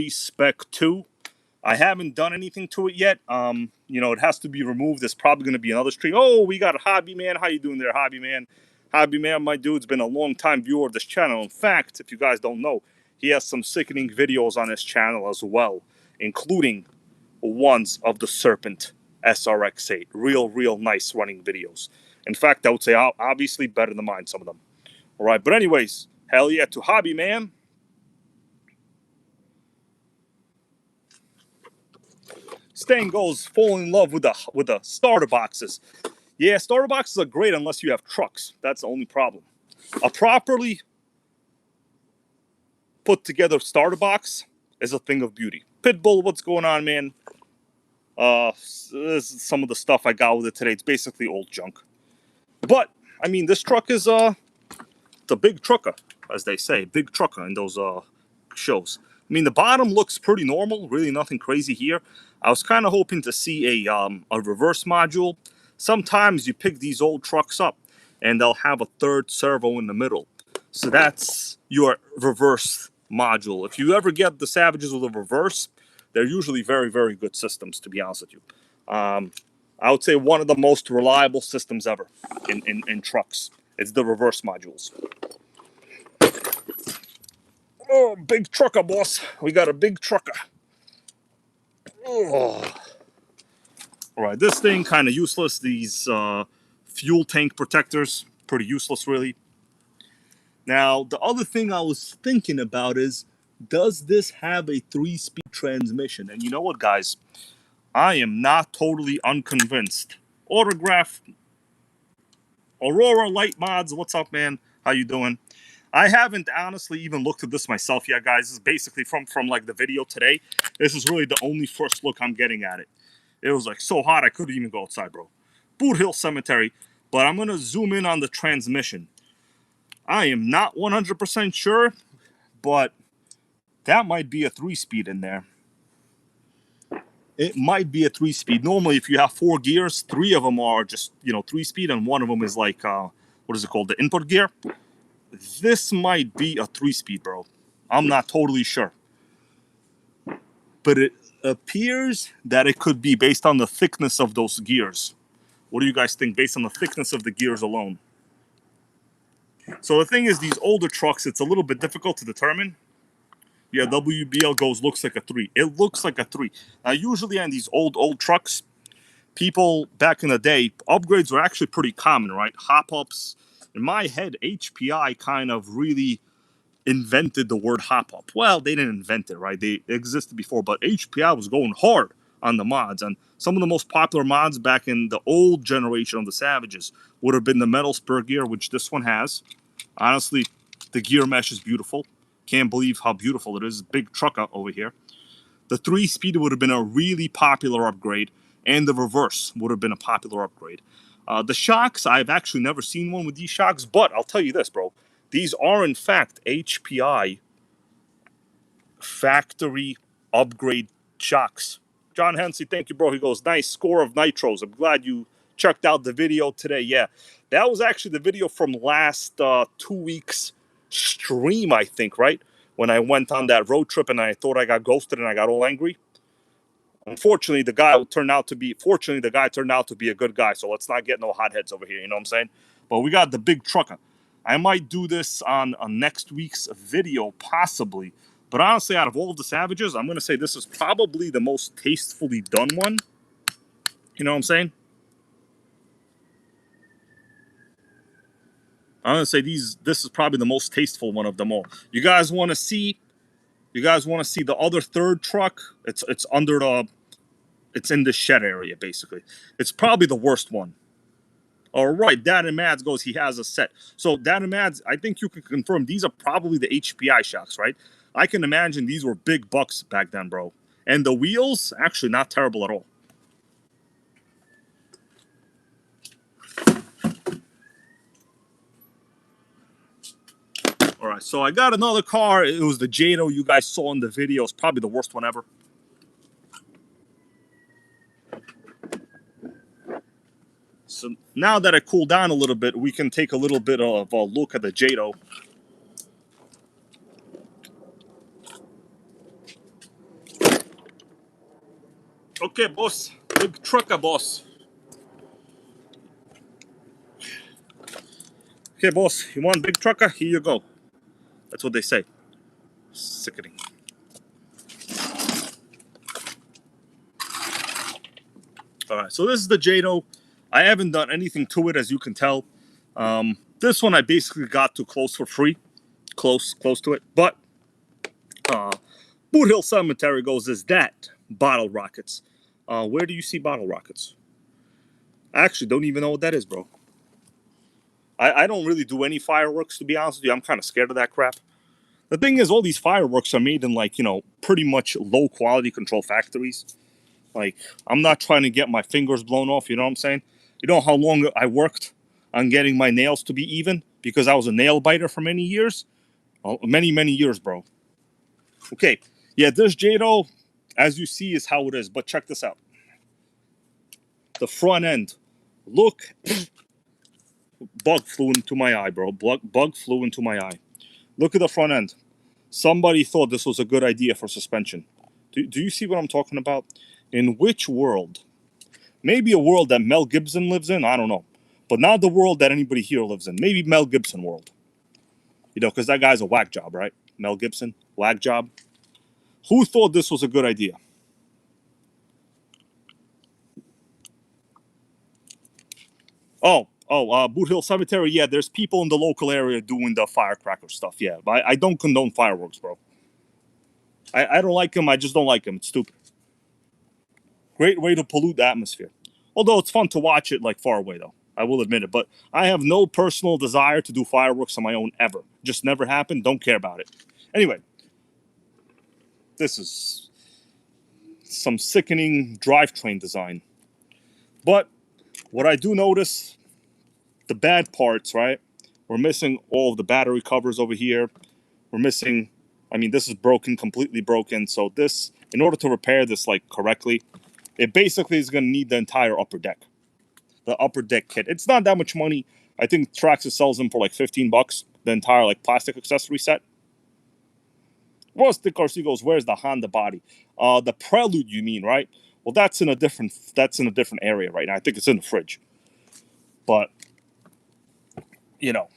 spec 2. I haven't done anything to it yet. You know, it has to be removed. There's probably going to be another stream. Oh, we got a Hobby Man. How you doing there, Hobby Man? Hobby Man, my dude's been a long-time viewer of this channel. In fact, if you guys don't know, he has some sickening videos on his channel as well, including ones of the Serpent SRX8. Real nice running videos. In fact, I would say obviously better than mine, some of them. All right, but anyways, hell yeah to Hobby Man. Stain goes fall in love with the starter boxes. Yeah, starter boxes are great unless you have trucks. That's the only problem. A properly put together starter box is a thing of beauty. Pitbull, what's going on, man? This is some of the stuff I got with it today. It's basically old junk. But I mean, this truck is it's a big trucker, as they say, big trucker in those shows. I mean, the bottom looks pretty normal, really nothing crazy here. I was kind of hoping to see a reverse module. Sometimes you pick these old trucks up and they'll have a third servo in the middle. So that's your reverse module. If you ever get the Savages with a reverse, they're usually very good systems, to be honest with you. I would say one of the most reliable systems ever in trucks. It's the reverse modules. Oh, big trucker, boss. We got a big trucker. Oh. All right, this thing kind of useless. These fuel tank protectors, pretty useless, really. Now, the other thing I was thinking about is, does this have a 3-speed transmission? And you know what, guys? I am not totally unconvinced. Autograph, Aurora Light Mods, what's up, man? How you doing? I haven't honestly even looked at this myself yet, guys. This is basically from like the video today. This is really the only first look I'm getting at it. It was like so hot I couldn't even go outside, bro. Boot Hill Cemetery. But I'm going to zoom in on the transmission. I am not 100% sure, but that might be a 3-speed in there. It might be a 3-speed. Normally, if you have 4 gears, 3 of them are just, 3-speed, and one of them is like, what is it called? The input gear. This might be a 3-speed, bro. I'm not totally sure. But it appears that it could be based on the thickness of those gears. What do you guys think based on the thickness of the gears alone? So the thing is, these older trucks, it's a little bit difficult to determine. Yeah, WBL goes, looks like a 3. It looks like a 3. Now, usually on these old trucks, people back in the day, upgrades were actually pretty common, right? Hop-ups. In my head, HPI kind of really invented the word hop-up. Well, they didn't invent it, right? They existed before, but HPI was going hard on the mods. And some of the most popular mods back in the old generation of the Savages would have been the metal spur gear, which this one has. Honestly, the gear mesh is beautiful. Can't believe how beautiful it is. Big trucker over here. The 3-speed would have been a really popular upgrade, and the reverse would have been a popular upgrade. The shocks, I've actually never seen one with these shocks, but I'll tell you this, bro. These are, in fact, HPI factory upgrade shocks. John Hensey, thank you, bro. He goes, nice score of nitros. I'm glad you checked out the video today. Yeah, that was actually the video from last 2 weeks stream, I think, right? when I went on that road trip and I thought I got ghosted and I got all angry. Unfortunately, the guy turned out to be a good guy. So let's not get no hotheads over here. You know what I'm saying? But we got the big trucker. I might do this on next week's video, possibly. But honestly, out of all of the Savages, I'm going to say this is probably the most tastefully done one. You know what I'm saying? I'm going to say this is probably the most tasteful one of them all. You guys want to see the other third truck? It's under the it's in the shed area, basically. It's probably the worst one. All right, Dan and Mads goes, he has a set. So Dan and Mads, I think you can confirm these are probably the HPI shocks, right? I can imagine these were big bucks back then, bro. And the wheels, actually not terrible at all. All right, so I got another car. It was the Jado you guys saw in the video. It's probably the worst one ever. So now that I cooled down a little bit, we can take a little bit of a look at the Jado. Okay, boss. Big trucker, boss. Okay, boss. You want big trucker? Here you go. That's what they say. Sickening. All right, so this is the Jado. I haven't done anything to it, as you can tell. This one I basically got too close for free. Close to it. But Boot Hill Cemetery goes, is that bottle rockets? Where do you see bottle rockets? I actually don't even know what that is, bro. I don't really do any fireworks, to be honest with you. I'm kind of scared of that crap. The thing is, all these fireworks are made in, like, you know, pretty much low quality control factories. Like, I'm not trying to get my fingers blown off, you know what I'm saying? You know how long I worked on getting my nails to be even? Because I was a nail biter for many years? Many, many years, bro. Okay, yeah, this Jado, as you see, is how it is. But check this out. The front end. Look. Bug flew into my eye, bro. Bug flew into my eye. Look at the front end. Somebody thought this was a good idea for suspension. Do you see what I'm talking about? In which world? Maybe a world that Mel Gibson lives in, I don't know. But not the world that anybody here lives in. Maybe Mel Gibson world. You know, because that guy's a whack job, right? Mel Gibson, whack job. Who thought this was a good idea? Boot Hill Cemetery, yeah, there's people in the local area doing the firecracker stuff, yeah. But I don't condone fireworks, bro. I don't like them, I just don't like them. It's stupid. Great way to pollute the atmosphere. Although it's fun to watch it, like, far away, though. I will admit it. But I have no personal desire to do fireworks on my own ever. Just never happened. Don't care about it. Anyway, this is some sickening drivetrain design. But what I do notice, the bad parts, right? We're missing all of the battery covers over here. We're missing, I mean, this is broken, completely broken. So this, in order to repair this, like, correctly, it basically is going to need the entire upper deck. The upper deck kit. It's not that much money. I think Traxxas sells them for like $15. The entire, like, plastic accessory set. Rustic Garcia goes, where's the Honda body? The Prelude, you mean, right? Well, that's in a different area right now. I think it's in the fridge. But, you know.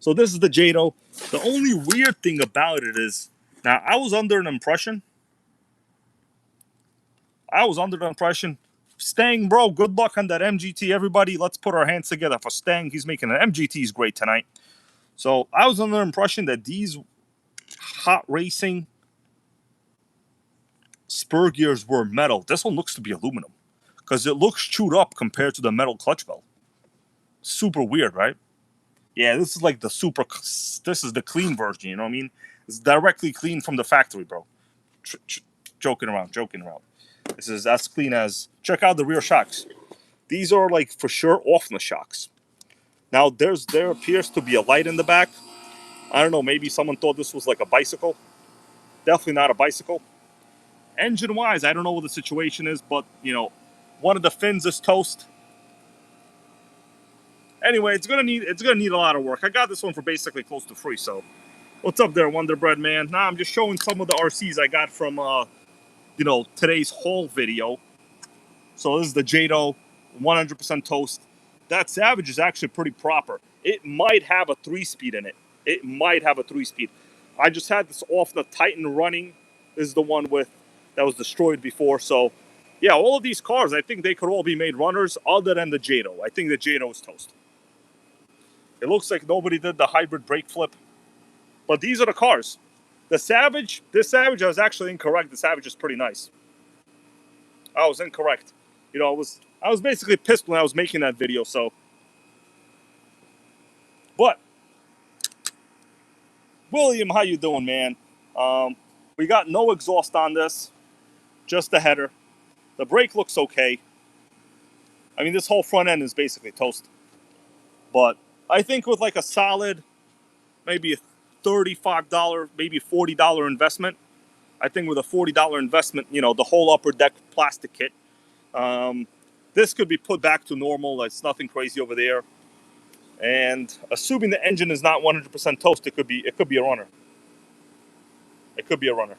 So this is the Jado. The only weird thing about it is, now I was under the impression, Stang, bro, good luck on that MGT, everybody. Let's put our hands together for Stang. He's making an MGT. He's great tonight. So I was under the impression that these hot racing spur gears were metal. This one looks to be aluminum because it looks chewed up compared to the metal clutch belt. Super weird, right? Yeah, this is like the this is the clean version, you know what I mean? It's directly clean from the factory, bro. Joking around. This is as clean as, check out the rear shocks. These are, like, for sure off the shocks. Now, there appears to be a light in the back. I don't know, maybe someone thought this was like a bicycle. Definitely not a bicycle. Engine-wise, I don't know what the situation is, but, you know, one of the fins is toast. Anyway, it's gonna need a lot of work. I got this one for basically close to free, so What's up there, Wonder Bread man? Nah, I'm just showing some of the RCs I got from, today's haul video. So this is the Jado 100% toast. That Savage is actually pretty proper. It might have a 3-speed in it. It might have a 3-speed. I just had this off the Titan running. This is the one that was destroyed before. So, yeah, all of these cars, I think they could all be made runners other than the Jado. I think the Jado is toast. It looks like nobody did the hybrid brake flip. But these are the cars. This Savage, I was actually incorrect. The Savage is pretty nice. I was incorrect. I was basically pissed when I was making that video, so. But, William, how you doing, man? We got no exhaust on this, just the header. The brake looks okay. I mean, this whole front end is basically toast. But I think with like a solid, maybe a $35, maybe $40 investment, I think with a $40 investment, the whole upper deck plastic kit, this could be put back to normal. It's nothing crazy over there. And assuming the engine is not 100% toast, it could be a runner. It could be a runner.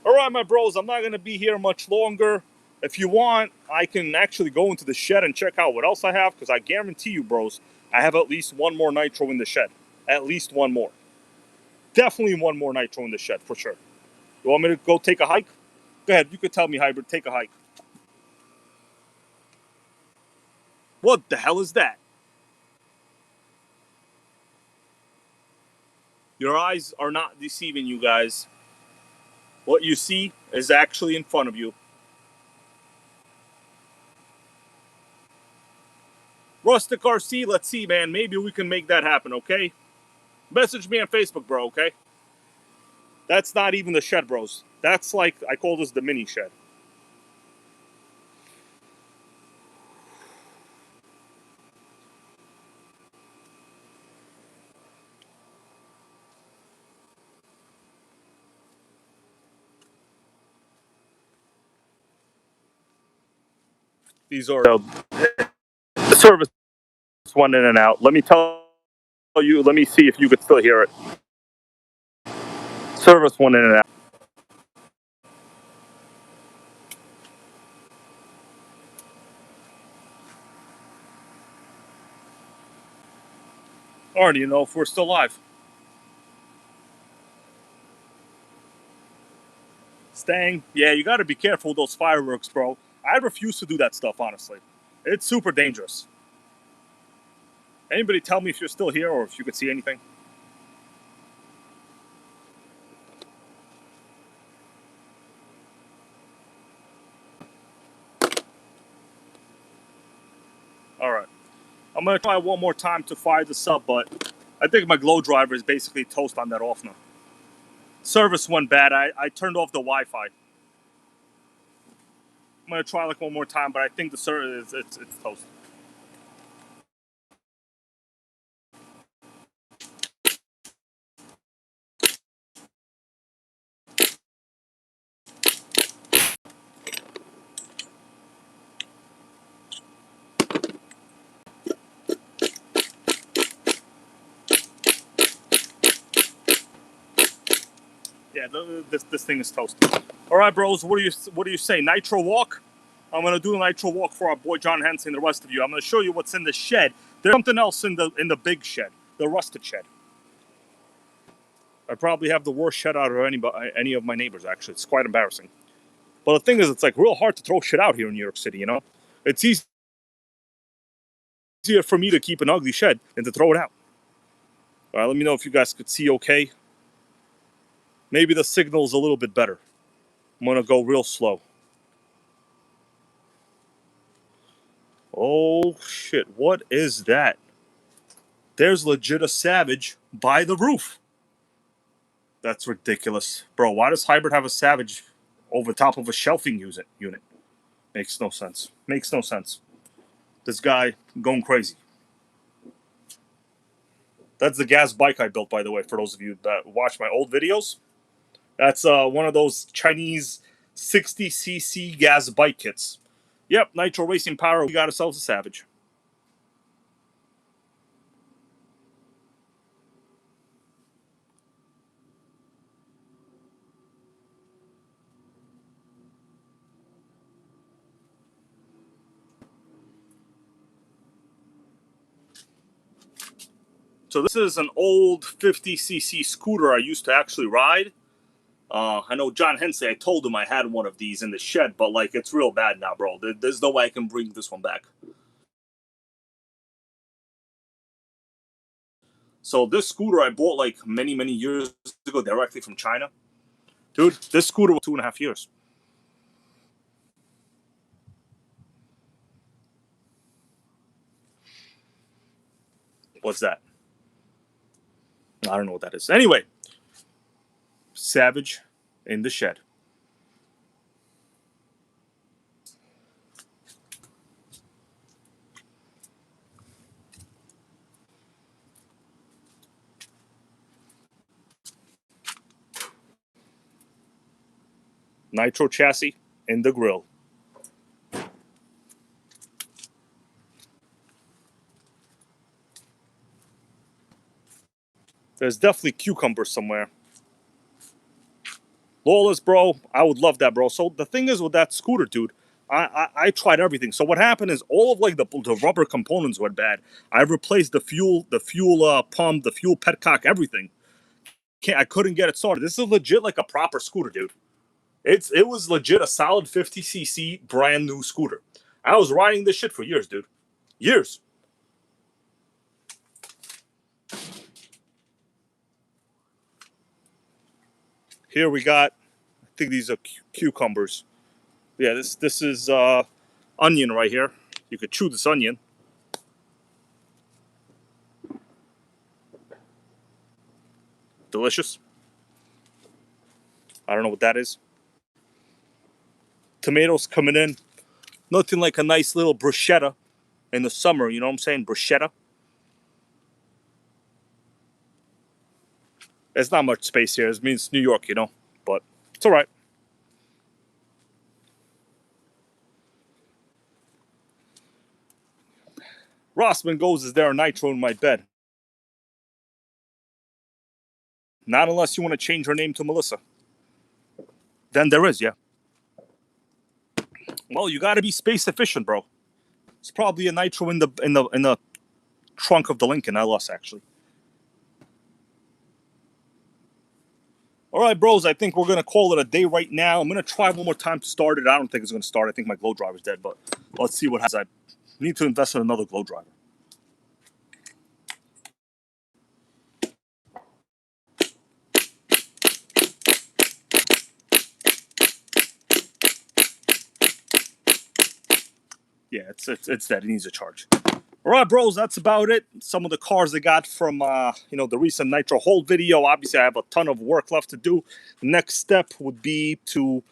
All right, my bros, I'm not going to be here much longer. If you want, I can actually go into the shed and check out what else I have, because I guarantee you, bros, I have at least one more Nitro in the shed. At least one more. Definitely one more Nitro in the shed, for sure. You want me to go take a hike? Go ahead, you could tell me, Hybrid, take a hike. What the hell is that? Your eyes are not deceiving you guys. What you see is actually in front of you. Rustic RC, let's see, man. Maybe we can make that happen, okay? Message me on Facebook, bro, okay? That's not even the shed, bros. That's like, I call this the mini shed. These are the service one in and out. Let me see if you could still hear it. Service one in and out. I already know if we're still live. Staying. Yeah, you got to be careful with those fireworks, bro. I refuse to do that stuff, honestly. It's super dangerous. Anybody tell me if you're still here or if you could see anything? All right. I'm going to try one more time to fire this up, but I think my glow driver is basically toast on that off now. Service went bad. I turned off the Wi-Fi. I'm going to try like one more time, but I think the service it's toast. Yeah, this thing is toast. All right, bros. What do you say? Nitro walk? I'm gonna do a nitro walk for our boy John Henson and the rest of you. I'm gonna show you what's in the shed. There's something else in the big shed, the rusted shed. I probably have the worst shed out of any of my neighbors. Actually, it's quite embarrassing. But the thing is, it's like real hard to throw shit out here in New York City. It's easier for me to keep an ugly shed than to throw it out. All right, let me know if you guys could see okay. Maybe the signal's a little bit better. I'm gonna go real slow. Oh shit, what is that? There's legit a Savage by the roof. That's ridiculous. Bro, why does Hybrid have a Savage over top of a shelving unit? Makes no sense. Makes no sense. This guy going crazy. That's the gas bike I built, by the way, for those of you that watch my old videos. That's one of those Chinese 60cc gas bike kits. Yep, Nitro Racing Power. We got ourselves a Savage. So this is an old 50cc scooter I used to actually ride. I know John Hensey, I told him I had one of these in the shed, but like it's real bad now, bro. There's no way I can bring this one back. So this scooter I bought like many, many years ago directly from China. Dude, this scooter was 2.5 years. What's that? I don't know what that is. Anyway, Savage in the shed. Nitro chassis in the grill. There's definitely cucumbers somewhere. Lawless, bro, I would love that, bro. So the thing is with that scooter, dude, I tried everything. So what happened is all of like the rubber components went bad. I replaced the fuel pump, the fuel petcock, everything. I couldn't get it started. This is legit like a proper scooter, dude. It was legit a solid 50cc brand new scooter. I was riding this shit for years, dude. Years. Here we got, I think these are cucumbers. Yeah, this is onion right here. You could chew this onion. Delicious. I don't know what that is. Tomatoes coming in. Nothing like a nice little bruschetta in the summer. You know what I'm saying? Bruschetta. There's not much space here. It means New York, you know. But it's all right. Rossman goes, is there a Nitro in my bed? Not unless you want to change her name to Melissa. Then there is, yeah. Well, you got to be space efficient, bro. It's probably a Nitro in the trunk of the Lincoln LS, actually. All right, bros, I think we're going to call it a day right now. I'm going to try one more time to start it. I don't think it's going to start. I think my glow driver's dead, but let's see what happens. I need to invest in another glow driver. Yeah, it's dead. It needs a charge. All right, bros, that's about it. Some of the cars I got from the recent Nitro Hold video. Obviously, I have a ton of work left to do. The next step would be to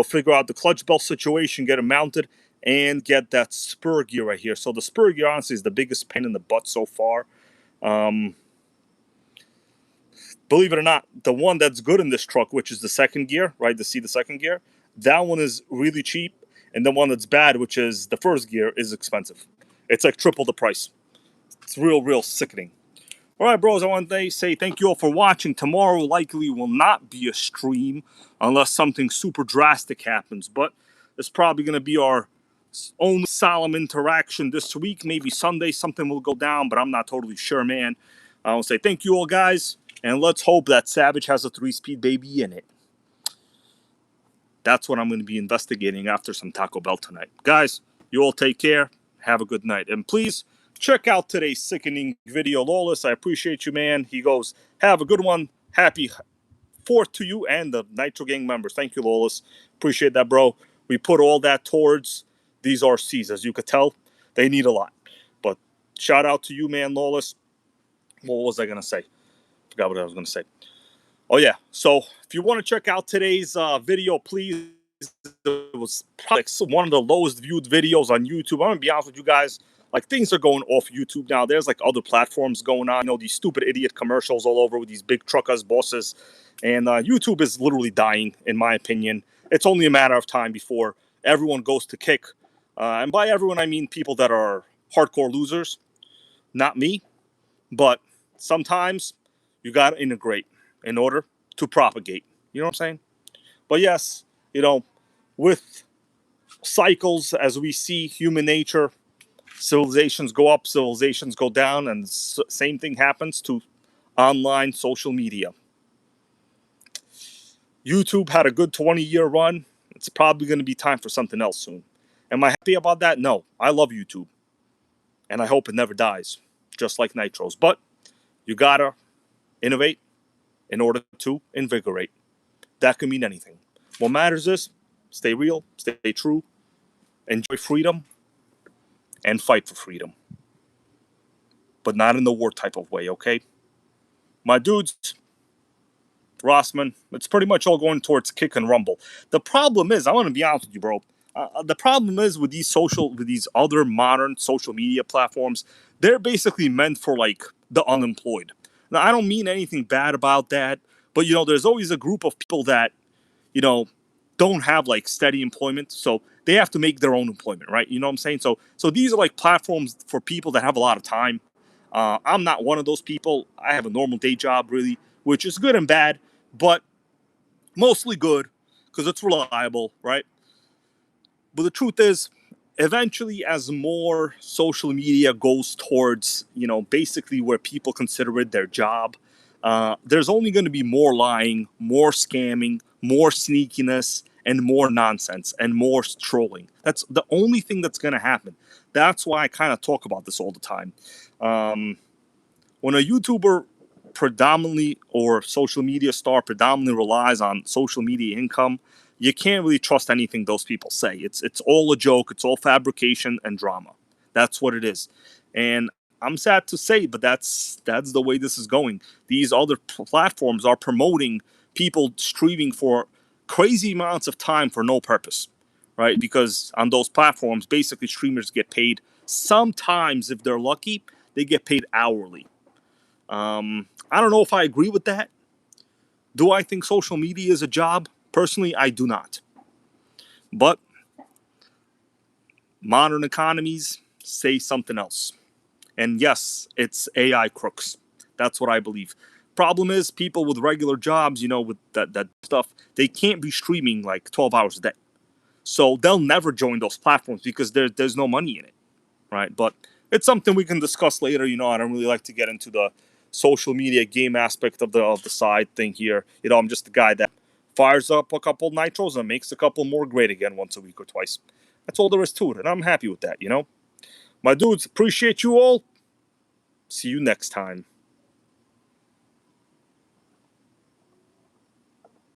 figure out the clutch belt situation, get it mounted, and get that spur gear right here. So the spur gear, honestly, is the biggest pain in the butt so far. Believe it or not, the one that's good in this truck, which is the second gear, right? The second gear, that one is really cheap. And the one that's bad, which is the first gear, is expensive. It's like triple the price. It's real sickening. All right, bros, I want to say thank you all for watching. Tomorrow likely will not be a stream unless something super drastic happens. But it's probably going to be our only solemn interaction this week. Maybe Sunday something will go down, but I'm not totally sure, man. I want to say thank you all, guys. And let's hope that Savage has a 3-speed baby in it. That's what I'm going to be investigating after some Taco Bell tonight. Guys, you all take care. Have a good night. And please check out today's sickening video. Lawless, I appreciate you, man. He goes, have a good one. Happy 4th to you and the Nitro Gang members. Thank you, Lawless. Appreciate that, bro. We put all that towards these RCs. As you could tell, they need a lot. But shout out to you, man, Lawless. What was I going to say? Forgot what I was going to say. Oh, yeah. So if you want to check out today's video, please. It was probably one of the lowest viewed videos on YouTube. I'm going to be honest with you guys. Like, things are going off YouTube now. There's, like, other platforms going on. These stupid idiot commercials all over with these big truckers, bosses. And YouTube is literally dying, in my opinion. It's only a matter of time before everyone goes to kick. And by everyone, I mean people that are hardcore losers. Not me. But sometimes you got to integrate in order to propagate. You know what I'm saying? But yes, with cycles, as we see human nature, Civilizations go up, civilizations go down, and same thing happens to online social media. YouTube had a good 20-year run. It's probably going to be time for something else soon. Am I happy about that? No. I love YouTube. And I hope it never dies, just like Nitro's. But you gotta innovate in order to invigorate. That can mean anything. What matters is stay real, stay true, enjoy freedom, and fight for freedom. But not in the war type of way, okay? My dudes, Rossman, it's pretty much all going towards kick and rumble. The problem is, I want to be honest with you, bro. The problem is with these other modern social media platforms, they're basically meant for like the unemployed. Now, I don't mean anything bad about that, but there's always a group of people that you know don't have like steady employment, so they have to make their own employment, right? You know what I'm saying? So these are like platforms for people that have a lot of time. I'm not one of those people. I have a normal day job, really, which is good and bad, but mostly good because it's reliable, right? But the truth is, eventually, as more social media goes towards, basically where people consider it their job, there's only going to be more lying, more scamming, more sneakiness, and more nonsense and more trolling. That's the only thing that's going to happen. That's why I kind of talk about this all the time. When a YouTuber predominantly or social media star predominantly relies on social media income, you can't really trust anything those people say. It's all a joke. It's all fabrication and drama. That's what it is. And I'm sad to say, but that's the way this is going. These other platforms are promoting people streaming for crazy amounts of time for no purpose, right? Because on those platforms, basically streamers get paid. Sometimes, if they're lucky, they get paid hourly. I don't know if I agree with that. Do I think social media is a job? Personally, I do not. But modern economies say something else. And yes, it's AI crooks. That's what I believe. Problem is, people with regular jobs, with that stuff, they can't be streaming like 12 hours a day. So they'll never join those platforms because there's no money in it, right? But it's something we can discuss later. I don't really like to get into the social media game aspect of the side thing here. I'm just the guy that fires up a couple nitros and makes a couple more great again once a week or twice. That's all there is to it, and I'm happy with that. My dudes, appreciate you all. See you next time.